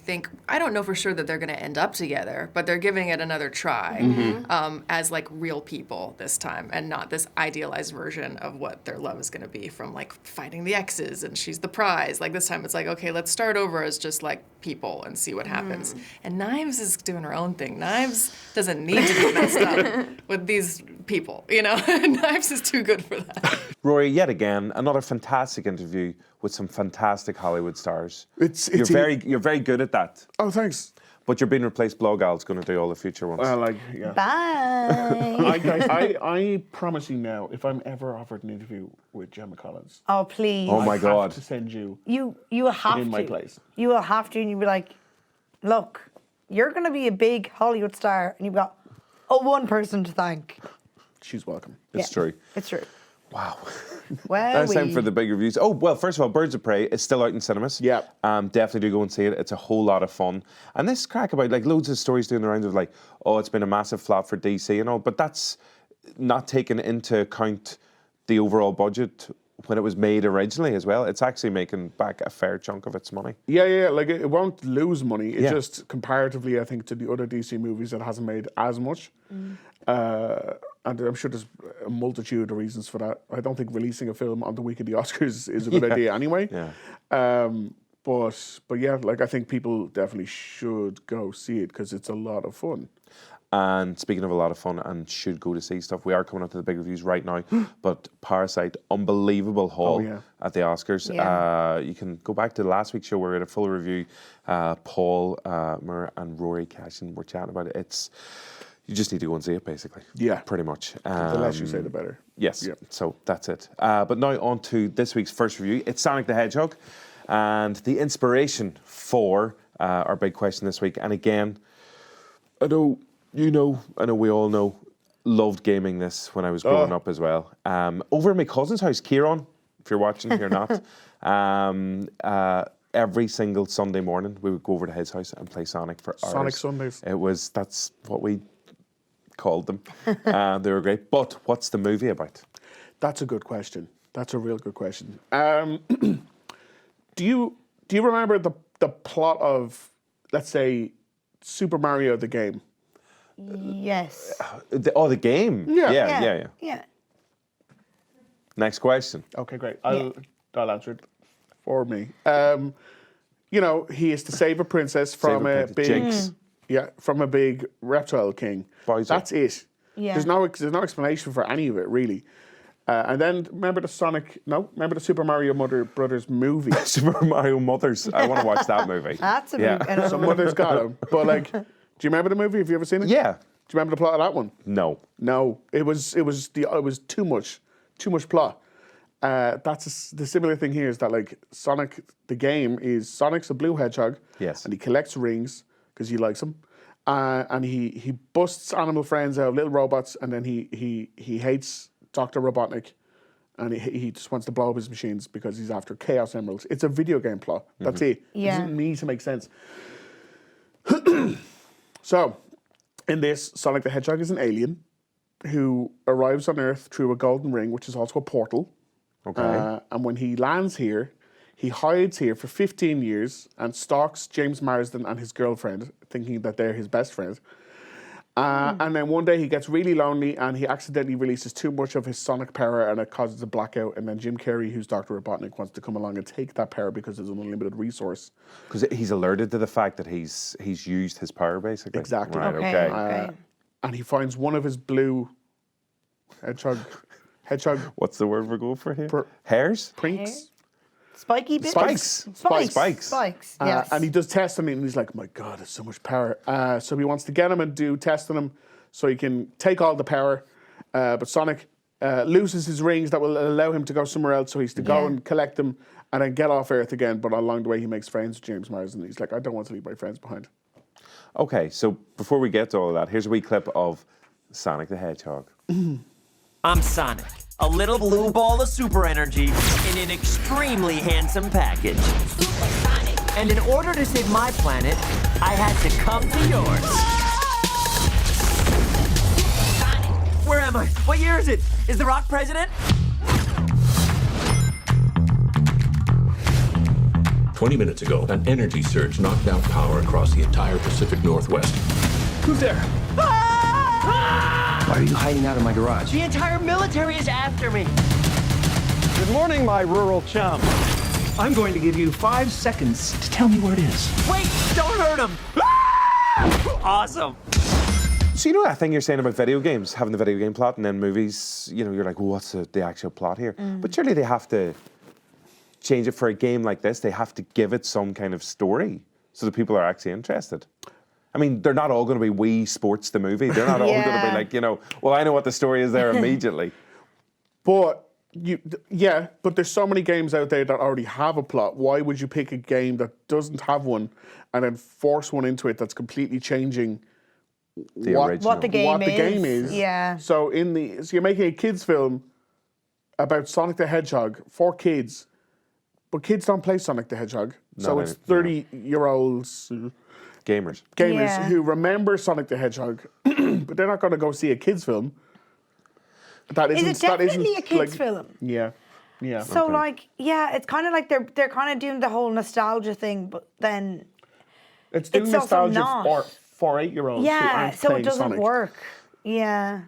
don't know for sure that they're going to end up together, but they're giving it another try as like real people this time and not this idealized version of what their love is going to be from like fighting the exes and she's the prize. Like this time it's like, okay, let's start over as just like people and see what happens. And Knives is doing her own thing. Knives doesn't need to be messed up with these people, you know? Knives is too good for that.
Rory, yet again, another fantastic interview with some fantastic Hollywood stars. You're very good at that.
Oh, thanks.
But you're being replaced. Blogal's going to do all the future ones.
Yeah.
Bye.
I promise you now, if I'm ever offered an interview with Gemma Collins,
Oh, please.
Oh my
I
God.
have to send you
You will have
in
to.
my place.
You will have to, and you'll be like, look, you're going to be a big Hollywood star, and you've got one person to thank.
She's welcome.
It's true.
It's true.
Wow.
Well,
That's time for the big reviews. Oh, well, first of all, Birds of Prey is still out in cinemas.
Yeah.
Definitely do go and see it. It's a whole lot of fun. And this crack about, like, loads of stories doing the rounds of, like, oh, it's been a massive flop for DC and all, but that's not taken into account the overall budget when it was made originally as well. It's actually making back a fair chunk of its money.
Yeah, like it won't lose money. It
Yeah.
just, comparatively, I think, to the other DC movies, it hasn't made as much. And I'm sure there's a multitude of reasons for that. I don't think releasing a film on the week of the Oscars is a good idea anyway.
Yeah.
But yeah, like I think people definitely should go see it because it's a lot of fun.
And speaking of a lot of fun and should go to see stuff, we are coming up to the big reviews right now. But Parasite, unbelievable haul at the Oscars.
Yeah.
You can go back to last week's show where we had a full review. Paul Murr and Rory Cashin were chatting about it. You just need to go and see it, basically.
Yeah.
Pretty much.
The less you say, the better.
Yes.
Yeah.
So that's it. But now on to this week's first review. It's Sonic the Hedgehog. And the inspiration for our big question this week. And again, I know we all know, loved gaming this when I was growing up as well. Over at my cousin's house, Kieran, if you're watching, you're not. Every single Sunday morning, we would go over to his house and play Sonic for hours.
Sonic Sundays.
That's what we called them. They were great. But what's the movie about?
That's a good question. That's a real good question. Do you remember the plot of, let's say, Super Mario the game?
Yes.
The game? Yeah. Next question.
Okay, great. I'll answer it for me. He is to save a princess from a big
Jinx.
from a big reptile king.
Bowser.
That's it.
Yeah.
There's no explanation for any of it really. And then remember the Super Mario Brothers movie.
Super Mario Mothers. I want to watch that movie.
That's a movie.
Some mothers got him. But like, do you remember the movie? Have you ever seen it?
Yeah.
Do you remember the plot of that one?
No.
No, it was too much plot. The similar thing here is that like Sonic the game is Sonic's a blue hedgehog.
Yes.
And he collects rings because he likes them, and he busts animal friends out of little robots, and then he hates Dr. Robotnik, and he just wants to blow up his machines because he's after Chaos Emeralds. It's a video game plot. That's it.
Yeah.
It doesn't need to make sense. So, in this, Sonic the Hedgehog is an alien who arrives on Earth through a golden ring, which is also a portal.
Okay.
And when he lands here, he hides here for 15 years and stalks James Marsden and his girlfriend, thinking that they're his best friend. And then one day he gets really lonely and he accidentally releases too much of his sonic power and it causes a blackout. And then Jim Carrey, who's Dr. Robotnik, wants to come along and take that power because it's an unlimited resource.
Because he's alerted to the fact that he's used his power, basically.
Exactly.
Right,
Okay.
okay.
And he finds one of his blue hedgehog
What's the word we're going for here?
Per-
Hairs?
prinks.
Spiky bits?
Spikes.
Spikes, yes.
And he does test on it and he's like, my God, it's so much power. So he wants to get him and do tests on him so he can take all the power. But Sonic loses his rings that will allow him to go somewhere else. So he's to go and collect them and then get off Earth again. But along the way, he makes friends with James Marsden. He's like, I don't want to leave my friends behind.
Okay, so before we get to all of that, here's a wee clip of Sonic the Hedgehog.
I'm Sonic, a little blue ball of super energy in an extremely handsome package. And in order to save my planet, I had to come to yours. Where am I? What year is it? Is The Rock president?
20 minutes ago, an energy surge knocked out power across the entire Pacific Northwest.
Who's there?
Why are you hiding out in my garage?
The entire military is after me.
Good morning, my rural chum. I'm going to give you 5 seconds to tell me where it is.
Wait, don't hurt him. Awesome.
So you know that thing you're saying about video games, having the video game plot, and then movies, you know, you're like, well, what's the actual plot here? But surely they have to change it for a game like this. They have to give it some kind of story so that people are actually interested. I mean, they're not all going to be Wii Sports the movie. They're not all going to be like, you know, well, I know what the story is there immediately.
But but there's so many games out there that already have a plot. Why would you pick a game that doesn't have one and then force one into it that's completely changing
What the game is. Yeah.
So you're making a kids film about Sonic the Hedgehog for kids, but kids don't play Sonic the Hedgehog. So it's 30-year-olds. Gamers who remember Sonic the Hedgehog, but they're not going to go see a kids film.
Is it definitely a kids film?
Yeah.
So it's kind of like they're kind of doing the whole nostalgia thing, but then
it's doing nostalgia for 8-year-olds.
Yeah, so it doesn't
Sonic.
work. Yeah.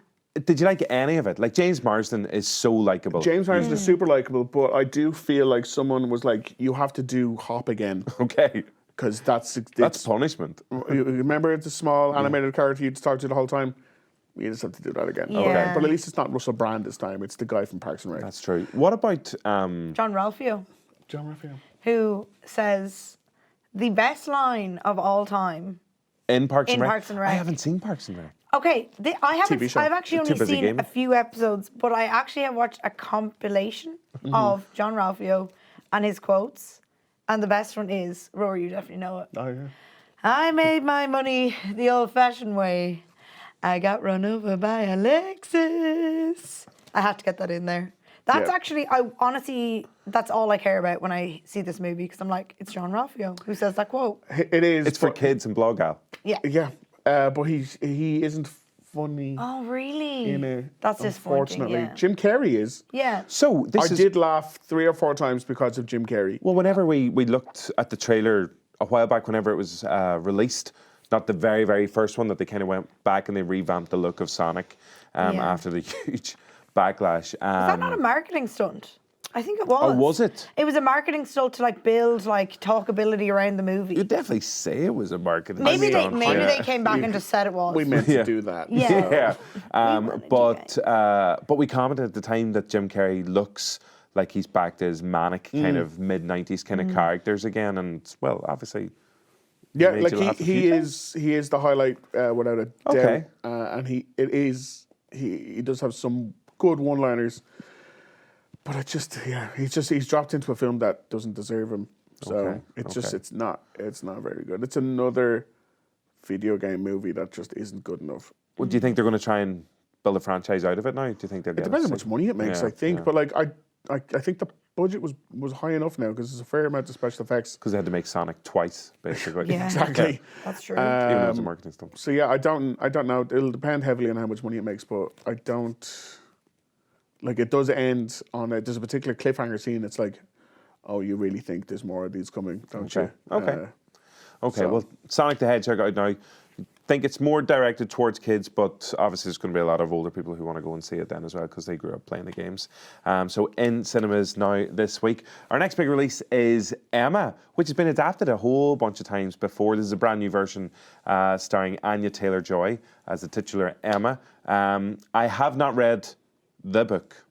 Did you like any of it? Like, James Marsden is so likable.
James Marsden is super likable, but I do feel like someone was like, you have to do Hop again.
Okay.
Because that's
punishment.
You remember it's a small animated character you just talked to the whole time? You just have to do that again.
Yeah.
Okay. But at least it's not Russell Brand this time. It's the guy from Parks and Rec.
That's true. What about...
John Ralphio.
John Ralphio.
Who says the best line of all time...
In Parks and Rec?
Parks and Rec.
I haven't seen Parks and Rec.
Okay, I've actually only seen
gaming.
a few episodes, but I actually have watched a compilation of John Ralphio and his quotes. And the best one is, Rory, you definitely know it.
Oh, yeah.
I made my money the old-fashioned way. I got run over by a Lexus. I have to get that in there. That's actually, that's all I care about when I see this movie, because I'm like, it's John Ralphio who says that quote.
It is.
It's for kids and Bloggal.
Yeah.
Yeah. But he isn't funny.
Oh, really? That's
disappointing.
disappointing, yeah.
Jim Carrey is.
Yeah.
So
I did laugh 3 or 4 times because of Jim Carrey.
Well, whenever we looked at the trailer a while back, whenever it was released, not the very, very first one, that they kind of went back and they revamped the look of Sonic after the huge backlash.
Is that not a marketing stunt? I think it was.
Oh, was it?
It was a marketing stunt to build talkability around the movie.
You'd definitely say it was a marketing
Maybe
stunt.
they came back and just said it was.
We meant to do that.
Yeah.
But we commented at the time that Jim Carrey looks like he's back to his manic kind of mid-90s kind of characters again, and well, obviously.
Yeah, he is the highlight without a doubt.
Okay.
And he does have some good one-liners. But he's dropped into a film that doesn't deserve him. So it's not very good. It's another video game movie that just isn't good enough.
Well, do you think they're going to try and build a franchise out of it now? Do you think they'll get
It depends how much money it makes, I think. But like, I think the budget was high enough now because there's a fair amount of special effects.
Because they had to make Sonic twice, basically.
Yeah.
Exactly.
That's true.
Even though it's a marketing stuff.
So yeah, I don't know. It'll depend heavily on how much money it makes, but I don't. Like, it does end on there's a particular cliffhanger scene. It's like, oh, you really think there's more of these coming, don't you?
Okay. Well, Sonic the Hedgehog out now. I think it's more directed towards kids, but obviously there's going to be a lot of older people who want to go and see it then as well because they grew up playing the games. So in cinemas now this week. Our next big release is Emma, which has been adapted a whole bunch of times before. This is a brand new version starring Anya Taylor-Joy as the titular Emma. I have not read the book.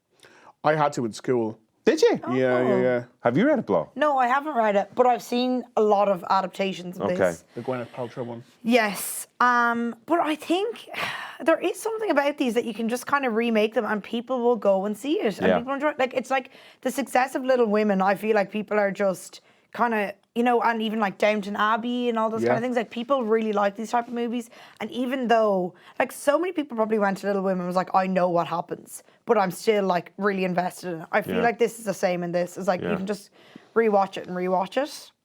I had to in school.
Did you?
Yeah.
Have you read it, Blah?
No, I haven't read it, but I've seen a lot of adaptations of this.
The Gwyneth Paltrow one.
Yes. But I think there is something about these that you can just kind of remake them and people will go and see it. And people enjoy it. Like, it's like the success of Little Women, I feel like people are just kind of, you know, and even like Downton Abbey and all those kind of things. Like, people really like these type of movies. And even though, like, so many people probably went to Little Women and was like, I know what happens, but I'm still like really invested in it. I feel like this is the same in this. It's like you can just rewatch it.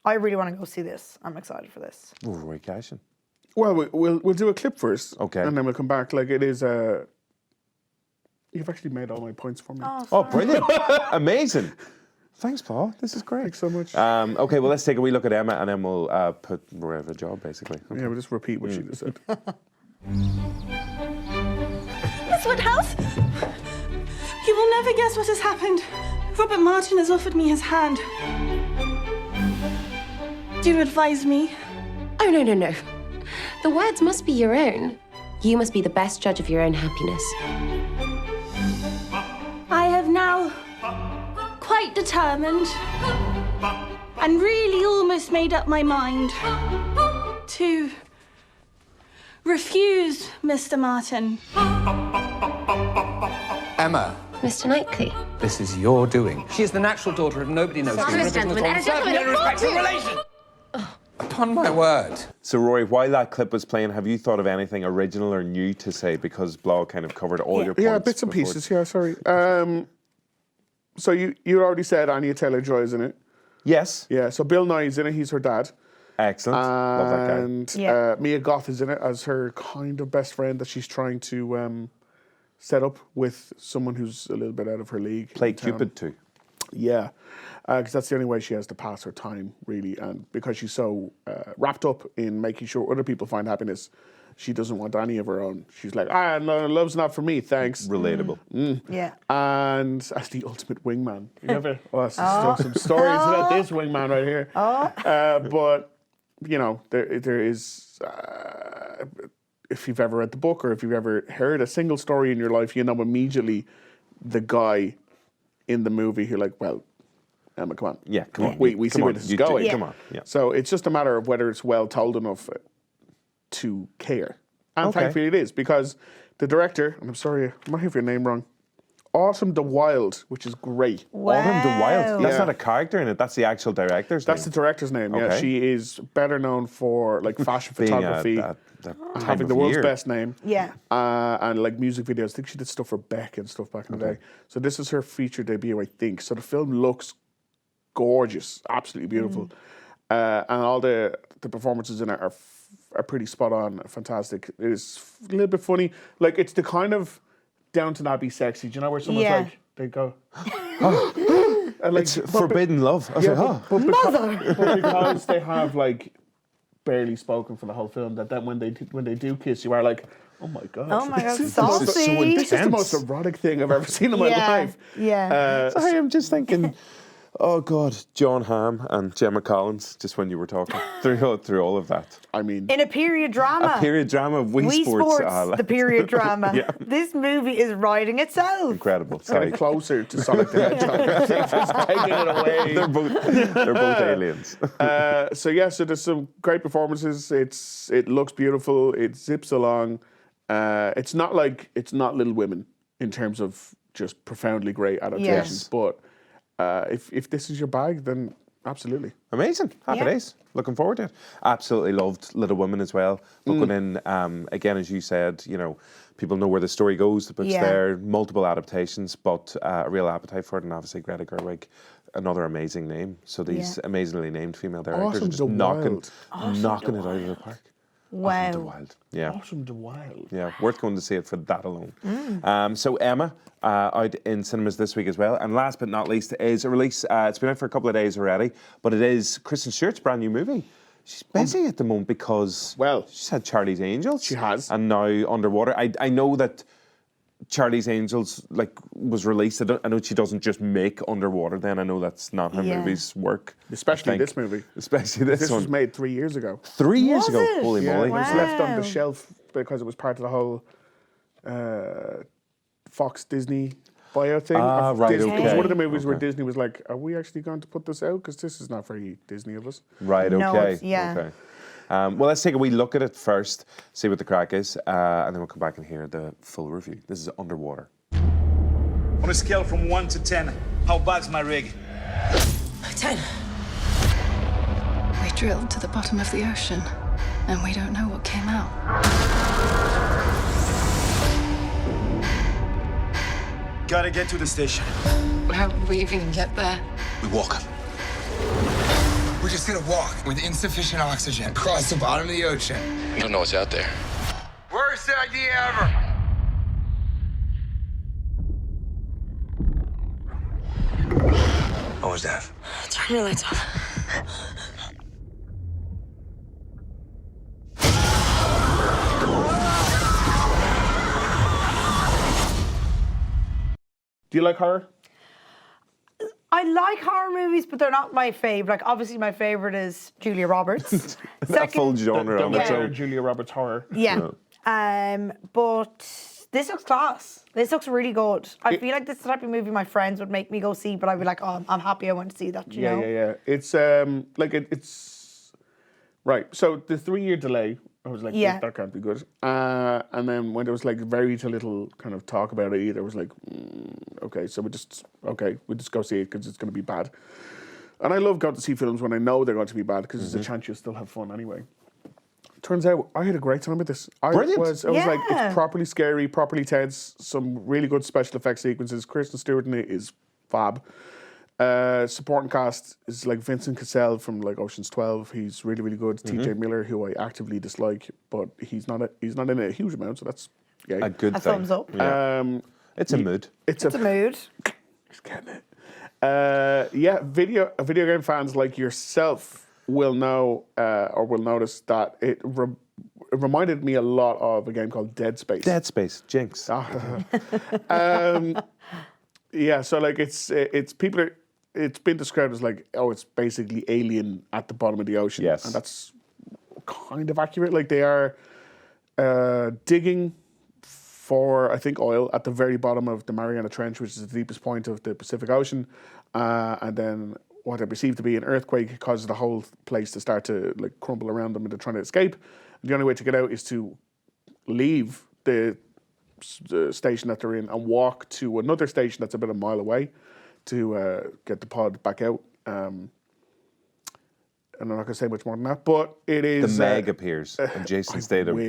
I really want to go see this. I'm excited for this.
Oh, Rory Cashin.
Well, we'll do a clip first.
Okay.
And then we'll come back. Like, it is you've actually made all my points for me.
Oh, brilliant. Amazing. Thanks, Paul. This is great.
Thanks so much.
Okay, well, let's take a wee look at Emma and then we'll put Rory out of a job, basically. Okay.
Yeah, we'll just repeat what she just said.
Miss Woodhouse? You will never guess what has happened. Robert Martin has offered me his hand. Do you advise me?
Oh, no. The words must be your own. You must be the best judge of your own happiness.
I have now quite determined and really almost made up my mind to refuse Mr. Martin.
Emma.
Mr. Knightley.
This is your doing. She is the natural daughter of nobody knows. Upon my word.
So, Rory, while that clip was playing, have you thought of anything original or new to say? Because Blah kind of covered all your points.
Yeah, bits and pieces. Yeah, sorry. So you already said Anya Taylor-Joy is in it.
Yes.
Yeah. So Bill Nye's in it. He's her dad.
Excellent. Love that guy.
And Mia Goth is in it as her kind of best friend that she's trying to set up with someone who's a little bit out of her league.
Play Cupid too.
Yeah. Because that's the only way she has to pass her time, really. And because she's so wrapped up in making sure other people find happiness, she doesn't want any of her own. She's like, no, love's not for me, thanks.
Relatable.
Yeah.
And as the ultimate wingman. You ever? Some stories about this wingman right here. But, you know, there is... if you've ever read the book or if you've ever heard a single story in your life, you know immediately the guy in the movie who, like, well... Emma, come on.
Yeah, come on.
We see where this is going.
Come on. Yeah.
So it's just a matter of whether it's well told enough to care. And thankfully it is, because the director, and I'm sorry, I might have your name wrong, Autumn de Wilde, which is great.
Wow.
Autumn de Wilde. That's not a character in it. That's the actual director's name.
That's the director's name, yeah. She is better known for like fashion photography, having the world's best name.
Yeah.
And like music videos. I think she did stuff for Beck and stuff back in the day. So this is her feature debut, I think. So the film looks gorgeous, absolutely beautiful. And all the performances in it are pretty spot on, fantastic. It is a little bit funny. Like, it's the kind of Downton Abbey sexy. Do you know where someone's like, they go, and like,
it's forbidden love. I was like,
but because they have like barely spoken for the whole film, that when they do kiss, you are like, oh my god,
saucy.
This is the most erotic thing I've ever seen in my life.
Yeah.
Sorry, I'm just thinking. Oh God, John Hamm and Gemma Collins. Just when you were talking through all of that.
I mean,
in a period drama.
A period drama. Wii Sports.
The period drama.
Yeah.
This movie is writing itself.
Incredible. Sorry.
Closer to Sonic the Hedgehog. Just taking it away.
They're both aliens.
So there's some great performances. It looks beautiful. It zips along. It's not Little Women in terms of just profoundly great adaptations, but. If this is your bag, then Absolutely.
Amazing. Happy days. Looking forward to it. Absolutely loved Little Women as well. Looking in, again, as you said, you know, people know where the story goes. The book's there, multiple adaptations, but a real appetite for it. And obviously Greta Gerwig, another amazing name. So these amazingly named female directors are just knocking it out of the park.
Wow.
Awesome to Wild. Yeah.
Awesome to Wild.
Yeah, worth going to see it for that alone. So Emma, out in cinemas this week as well. And last but not least is a release. It's been out for a couple of days already, but it is Kristen Stewart's brand new movie. She's busy at the moment because, she's had Charlie's Angels.
She has.
And now Underwater. I know that Charlie's Angels was released. I know she doesn't just make Underwater then. I know that's not how movies work.
Especially this movie.
Especially this one.
This was made 3 years ago.
3 years ago? Holy moly.
It was left on the shelf because it was part of the whole Fox Disney bio thing.
Right,
It was
okay.
one of the movies where Disney was like, are we actually going to put this out? Because this is not very Disney of us.
Right, okay.
No,
Okay. Well, let's take a wee look at it first, see what the crack is, and then we'll come back and hear the full review. This is Underwater.
On a scale from 1 to 10, how bad's my rig?
10. We drilled to the bottom of the ocean, and we don't know what came out.
Gotta get to the station.
How would we even get there?
We walk.
We're just gonna walk with insufficient oxygen across the bottom of the ocean.
You don't know what's out there.
Worst idea ever.
What was that?
Turn your lights off.
Do you like horror?
I like horror movies, but they're not my favourite. Like, obviously, my favourite is Julia Roberts.
That full genre on its own.
Julia Roberts horror.
Yeah. But this looks class. This looks really good. I feel like this is the type of movie my friends would make me go see, but I'd be like, oh, I'm happy I went to see that, you know?
Yeah. It's it's right. So the 3-year delay, I was like, that can't be good. And then when there was like very little kind of talk about it either, I was like, okay, so we just go see it because it's going to be bad. And I love going to see films when I know they're going to be bad because there's a chance you'll still have fun anyway. Turns out I had a great time with this.
Brilliant.
I was like, it's properly scary, properly tense, some really good special effects sequences. Kristen Stewart in it is fab. Supporting cast is like Vincent Cassel from like Ocean's 12. He's really, really good. TJ Miller, who I actively dislike, but he's not in it a huge amount, so that's
a good thing.
Thumbs up.
Yeah. It's a mood.
It's a mood.
He's getting it. Video game fans like yourself will know or will notice that it reminded me a lot of a game called Dead Space.
Dead Space, Jinx.
Yeah, so like it's been described as like, oh, it's basically Alien at the bottom of the ocean.
Yes.
And that's kind of accurate. Like they are digging for, I think, oil at the very bottom of the Mariana Trench, which is the deepest point of the Pacific Ocean. And then what they perceive to be an earthquake causes the whole place to start to like crumble around them and they're trying to escape. And the only way to get out is to leave the station that they're in and walk to another station that's about a mile away to get the pod back out. And I'm not going to say much more than that, but it is...
The Meg appears and Jason Statham.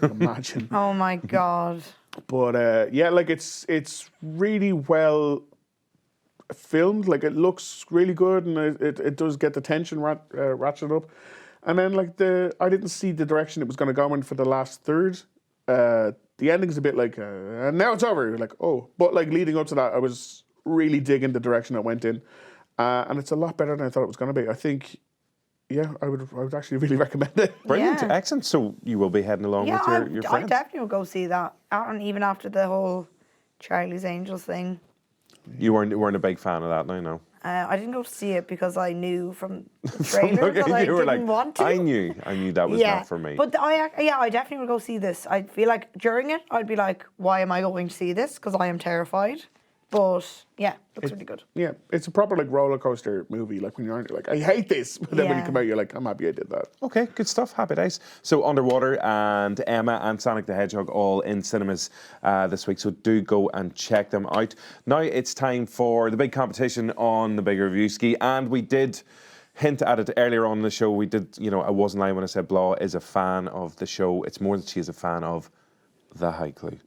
Imagine.
Oh my God.
But like it's really well filmed. Like it looks really good and it does get the tension ratcheted up. And then like I didn't see the direction it was going to go in for the last third. The ending's a bit like, and now it's over. You're like, oh. But like leading up to that, I was really digging the direction it went in. And it's a lot better than I thought it was going to be. I think, I would actually really recommend it.
Brilliant, excellent. So you will be heading along with your friends?
I definitely will go see that. And even after the whole Charlie's Angels thing.
You weren't a big fan of that, no?
I didn't go to see it because I knew from the trailer that I didn't want to.
I knew that was not for me.
But I definitely will go see this. I feel like during it, I'd be like, why am I going to see this? Because I am terrified. But yeah, looks really good.
Yeah, it's a proper like roller coaster movie. Like when you're like, I hate this, but then when you come out, you're like, I'm happy I did that.
Okay, good stuff. Happy days. So Underwater and Emma and Sonic the Hedgehog all in cinemas this week. So do go and check them out. Now it's time for the big competition on the Big Reviewski, and we did hint at it earlier on in the show. We did, I wasn't lying when I said Blah is a fan of the show. It's more that she is a fan of the haiku.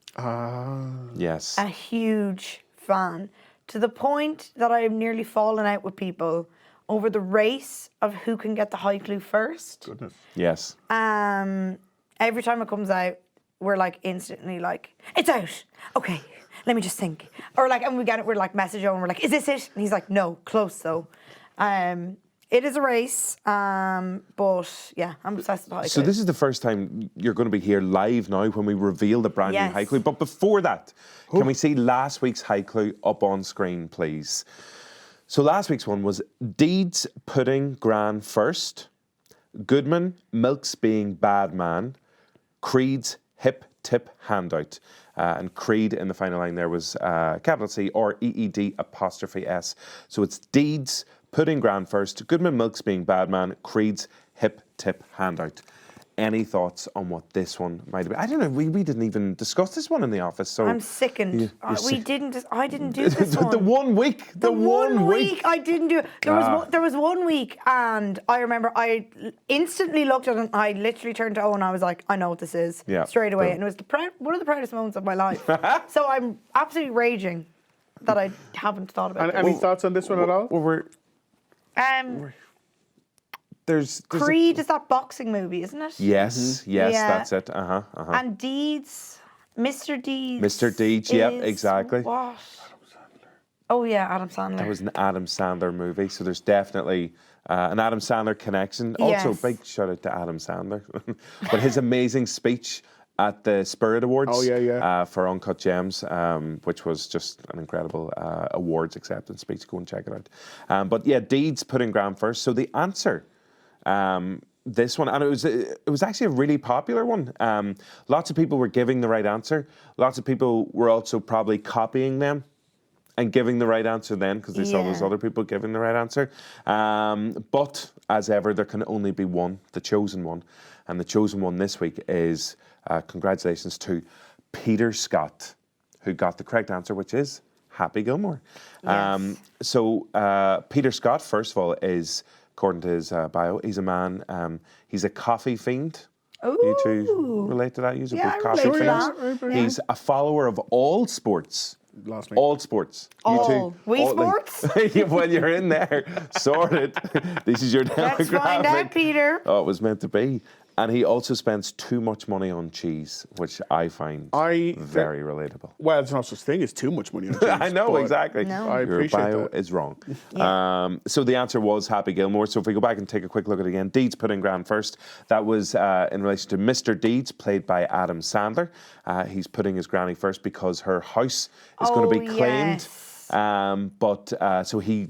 Yes.
A huge fan. To the point that I have nearly fallen out with people over the race of who can get the haiku first.
Goodness.
Yes.
Every time it comes out, we're like instantly like, it's out. Okay, let me just think. Or like, and we get it, we're like message over and we're like, is this it? And he's like, no, close though. It is a race, but yeah, I'm obsessed with haiku.
So this is the first time you're going to be here live now when we reveal the brand new haiku. But before that, can we see last week's haiku up on screen, please? So last week's one was Deeds putting Gran first, Goodman milks being bad man, Creed's hip tip handout. And Creed in the final line there was capital C or EED apostrophe S. So it's Deeds putting Gran first, Goodman milks being bad man, Creed's hip tip handout. Any thoughts on what this one might have been? I don't know. We didn't even discuss this one in the office. So
I'm sickened. I didn't do this
the
one.
The 1 week.
The 1 week I didn't do it. There was 1 week, and I remember I instantly looked at it. And I literally turned to Owen. And I was like, I know what this is straight away, and it was one of the proudest moments of my life. So I'm absolutely raging that I haven't thought about it.
Any thoughts on this one at all?
There's
Creed is that boxing movie, isn't it?
Yes, that's it.
And Deeds, Mr. Deeds.
Mr. Deeds, yep, exactly.
What? Oh yeah, Adam Sandler.
That was an Adam Sandler movie, so there's definitely an Adam Sandler connection. Also, big shout out to Adam Sandler. But his amazing speech at the Spirit Awards for Uncut Gems, which was just an incredible awards acceptance speech. Go and check it out. But yeah, Deeds putting Gran first. So the answer, this one, and it was actually a really popular one. Lots of people were giving the right answer. Lots of people were also probably copying them and giving the right answer then because they saw those other people giving the right answer. But as ever, there can only be one, the chosen one. And the chosen one this week is congratulations to Peter Scott, who got the correct answer, which is Happy Gilmore.
Yes.
So Peter Scott, first of all, is, according to his bio, he's a man, he's a coffee fiend.
Ooh.
You two relate to that? He's a big coffee fiend.
That.
He's a follower of all sports.
Last week.
All sports.
All. Sports?
Well, you're in there. Sorted. This is your demographic.
Let's find out, Peter.
Oh, it was meant to be. And he also spends too much money on cheese, which I find very relatable.
Well, there's no such thing as too much money on cheese.
I know, exactly.
No.
I appreciate
Your bio
that.
is wrong. So the answer was Happy Gilmore. So if we go back and take a quick look at it again, Deeds putting Gran first. That was in relation to Mr. Deeds, played by Adam Sandler. He's putting his granny first because her house is going to be claimed. Yes. So he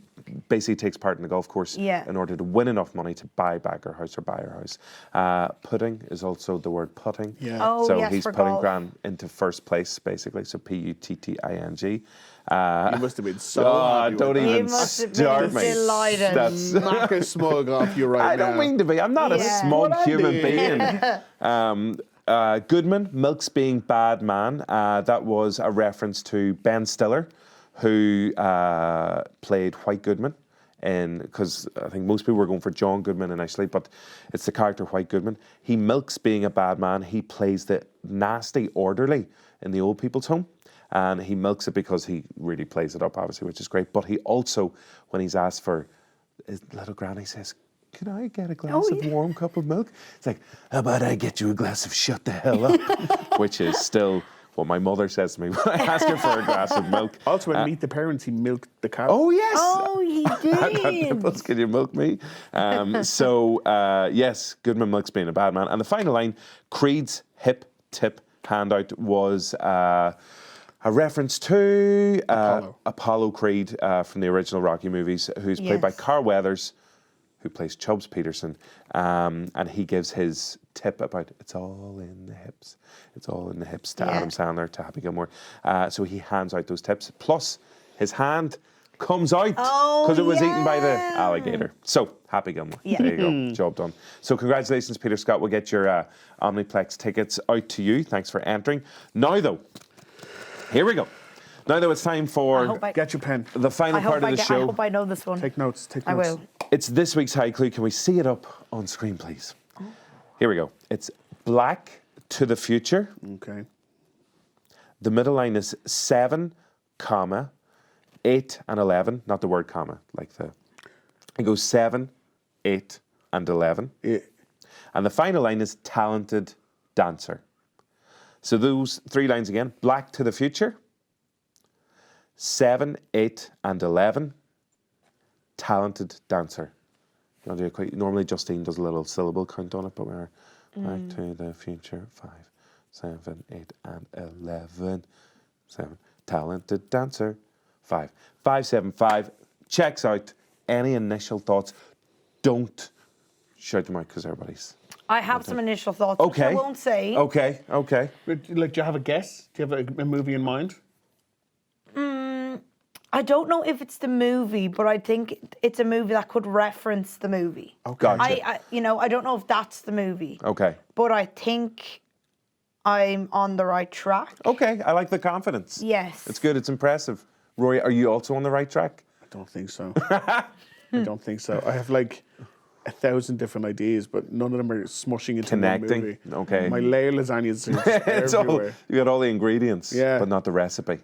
basically takes part in the golf course in order to win enough money to buy back her house or buy her house. Putting is also the word putting.
Yeah.
Oh,
so
yes,
he's
for
putting
golf.
Gran into first place, basically. So Putting.
You must have been so happy.
Don't even start me.
Delighted.
That's
knock a smug off you right now.
I don't mean to be. I'm not a smug human being. Goodman, milks being bad man. That was a reference to Ben Stiller, who played White Goodman. Because I think most people were going for John Goodman initially, but it's the character White Goodman. He milks being a bad man. He plays the nasty orderly in the old people's home. And he milks it because he really plays it up, obviously, which is great. But he also, when he's asked for, his little granny says, "Can I get a glass of warm cup of milk?" It's like, "How about I get you a glass of shut the hell up?" Which is still what my mother says to me when I ask her for a glass of milk.
Also, in Meet the Parents, he milked the cow.
Oh, yes.
Oh, he did.
Can you milk me? Yes, Goodman milks being a bad man. And the final line, Creed's hip tip handout, was a reference to Apollo Creed from the original Rocky movies, who's played by Carl Weathers, who plays Chubbs Peterson, and he gives his tip about it's all in the hips. It's all in the hips to Adam Sandler, to Happy Gilmore. So he hands out those tips. Plus, his hand comes out because it was eaten by the alligator. So, Happy Gilmore. Yeah. There you go. Job done. So, congratulations, Peter Scott. We'll get your Omniplex tickets out to you. Thanks for entering. Now, though, here we go. Now, though, it's time for
get your pen.
The final part of the show.
I hope I know this one.
Take notes.
I will.
It's this week's high clue. Can we see it up on screen, please? Here we go. It's Black to the Future.
Okay.
The middle line is 7, 8 and 11. Not the word comma, like the... It goes 7, 8 and 11.
Yeah.
And the final line is talented dancer. So those 3 lines again. Black to the Future. 7, 8 and 11. Talented dancer. You want to do it quick? Normally Justine does a little syllable count on it, but we're Back to the Future. 5, 7, 8 and 11. 7. Talented dancer. 5. 5, 7, 5. Checks out. Any initial thoughts? Don't shout them out because everybody's...
I have some initial thoughts, which I won't say.
Okay.
Like, do you have a guess? Do you have a movie in mind?
I don't know if it's the movie, but I think it's a movie that could reference the movie.
Okay. Gotcha.
I don't know if that's the movie.
Okay.
But I think I'm on the right track.
Okay, I like the confidence.
Yes.
It's good, it's impressive. Rory, are you also on the right track?
I don't think so. I don't think so. I have like 1,000 different ideas, but none of them are smushing into one movie.
Okay.
My layer lasagnas are everywhere.
You got all the ingredients, but not the recipe.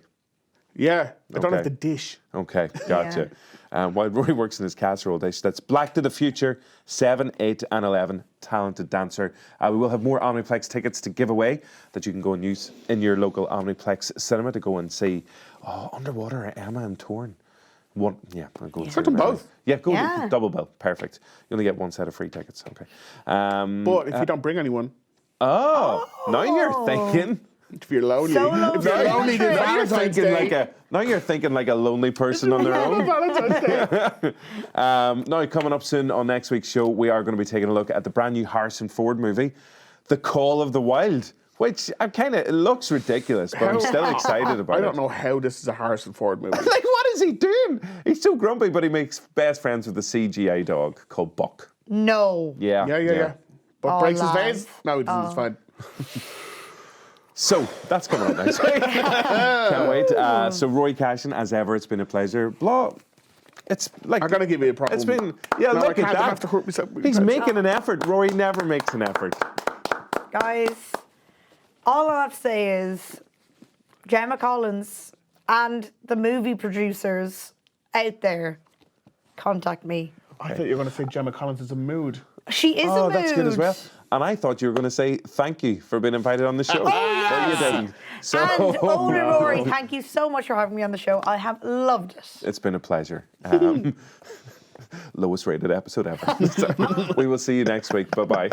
Yeah, I don't have the dish.
Okay, gotcha. While Rory works in his casserole dish, that's Black to the Future, 7, 8 and 11, talented dancer. We will have more Omniplex tickets to give away that you can go and use in your local Omniplex cinema to go and see Underwater, Emma and Torn. I'll go and see them both. Yeah, go double bill. Perfect. You only get 1 set of free tickets. Okay.
But if you don't bring anyone.
Now you're thinking.
If you're lonely.
If you're lonely, now you're thinking like a lonely person on their own. Now, coming up soon on next week's show, we are going to be taking a look at the brand new Harrison Ford movie, The Call of the Wild, which it looks ridiculous, but I'm still excited about it.
I don't know how this is a Harrison Ford movie.
Like, what is he doing? He's so grumpy, but he makes best friends with a CGI dog called Buck.
No.
Yeah.
But breaks his face? No, he doesn't. It's fine.
So, that's coming up next week. Can't wait. So, Rory Cashin, as ever, it's been a pleasure. Blah, it's like...
I'm going to give you a problem.
It's been... look at that.
I have to hurt myself.
He's making an effort. Rory never makes an effort.
Guys, all I have to say is Gemma Collins and the movie producers out there, contact me.
I thought you were going to say Gemma Collins is a mood.
She is a mood.
Oh, that's good as well. And I thought you were going to say thank you for being invited on the show. But you didn't. So,
and Owen and Rory, thank you so much for having me on the show. I have loved it.
It's been a pleasure. Lowest rated episode ever. So, we will see you next week. Bye-bye.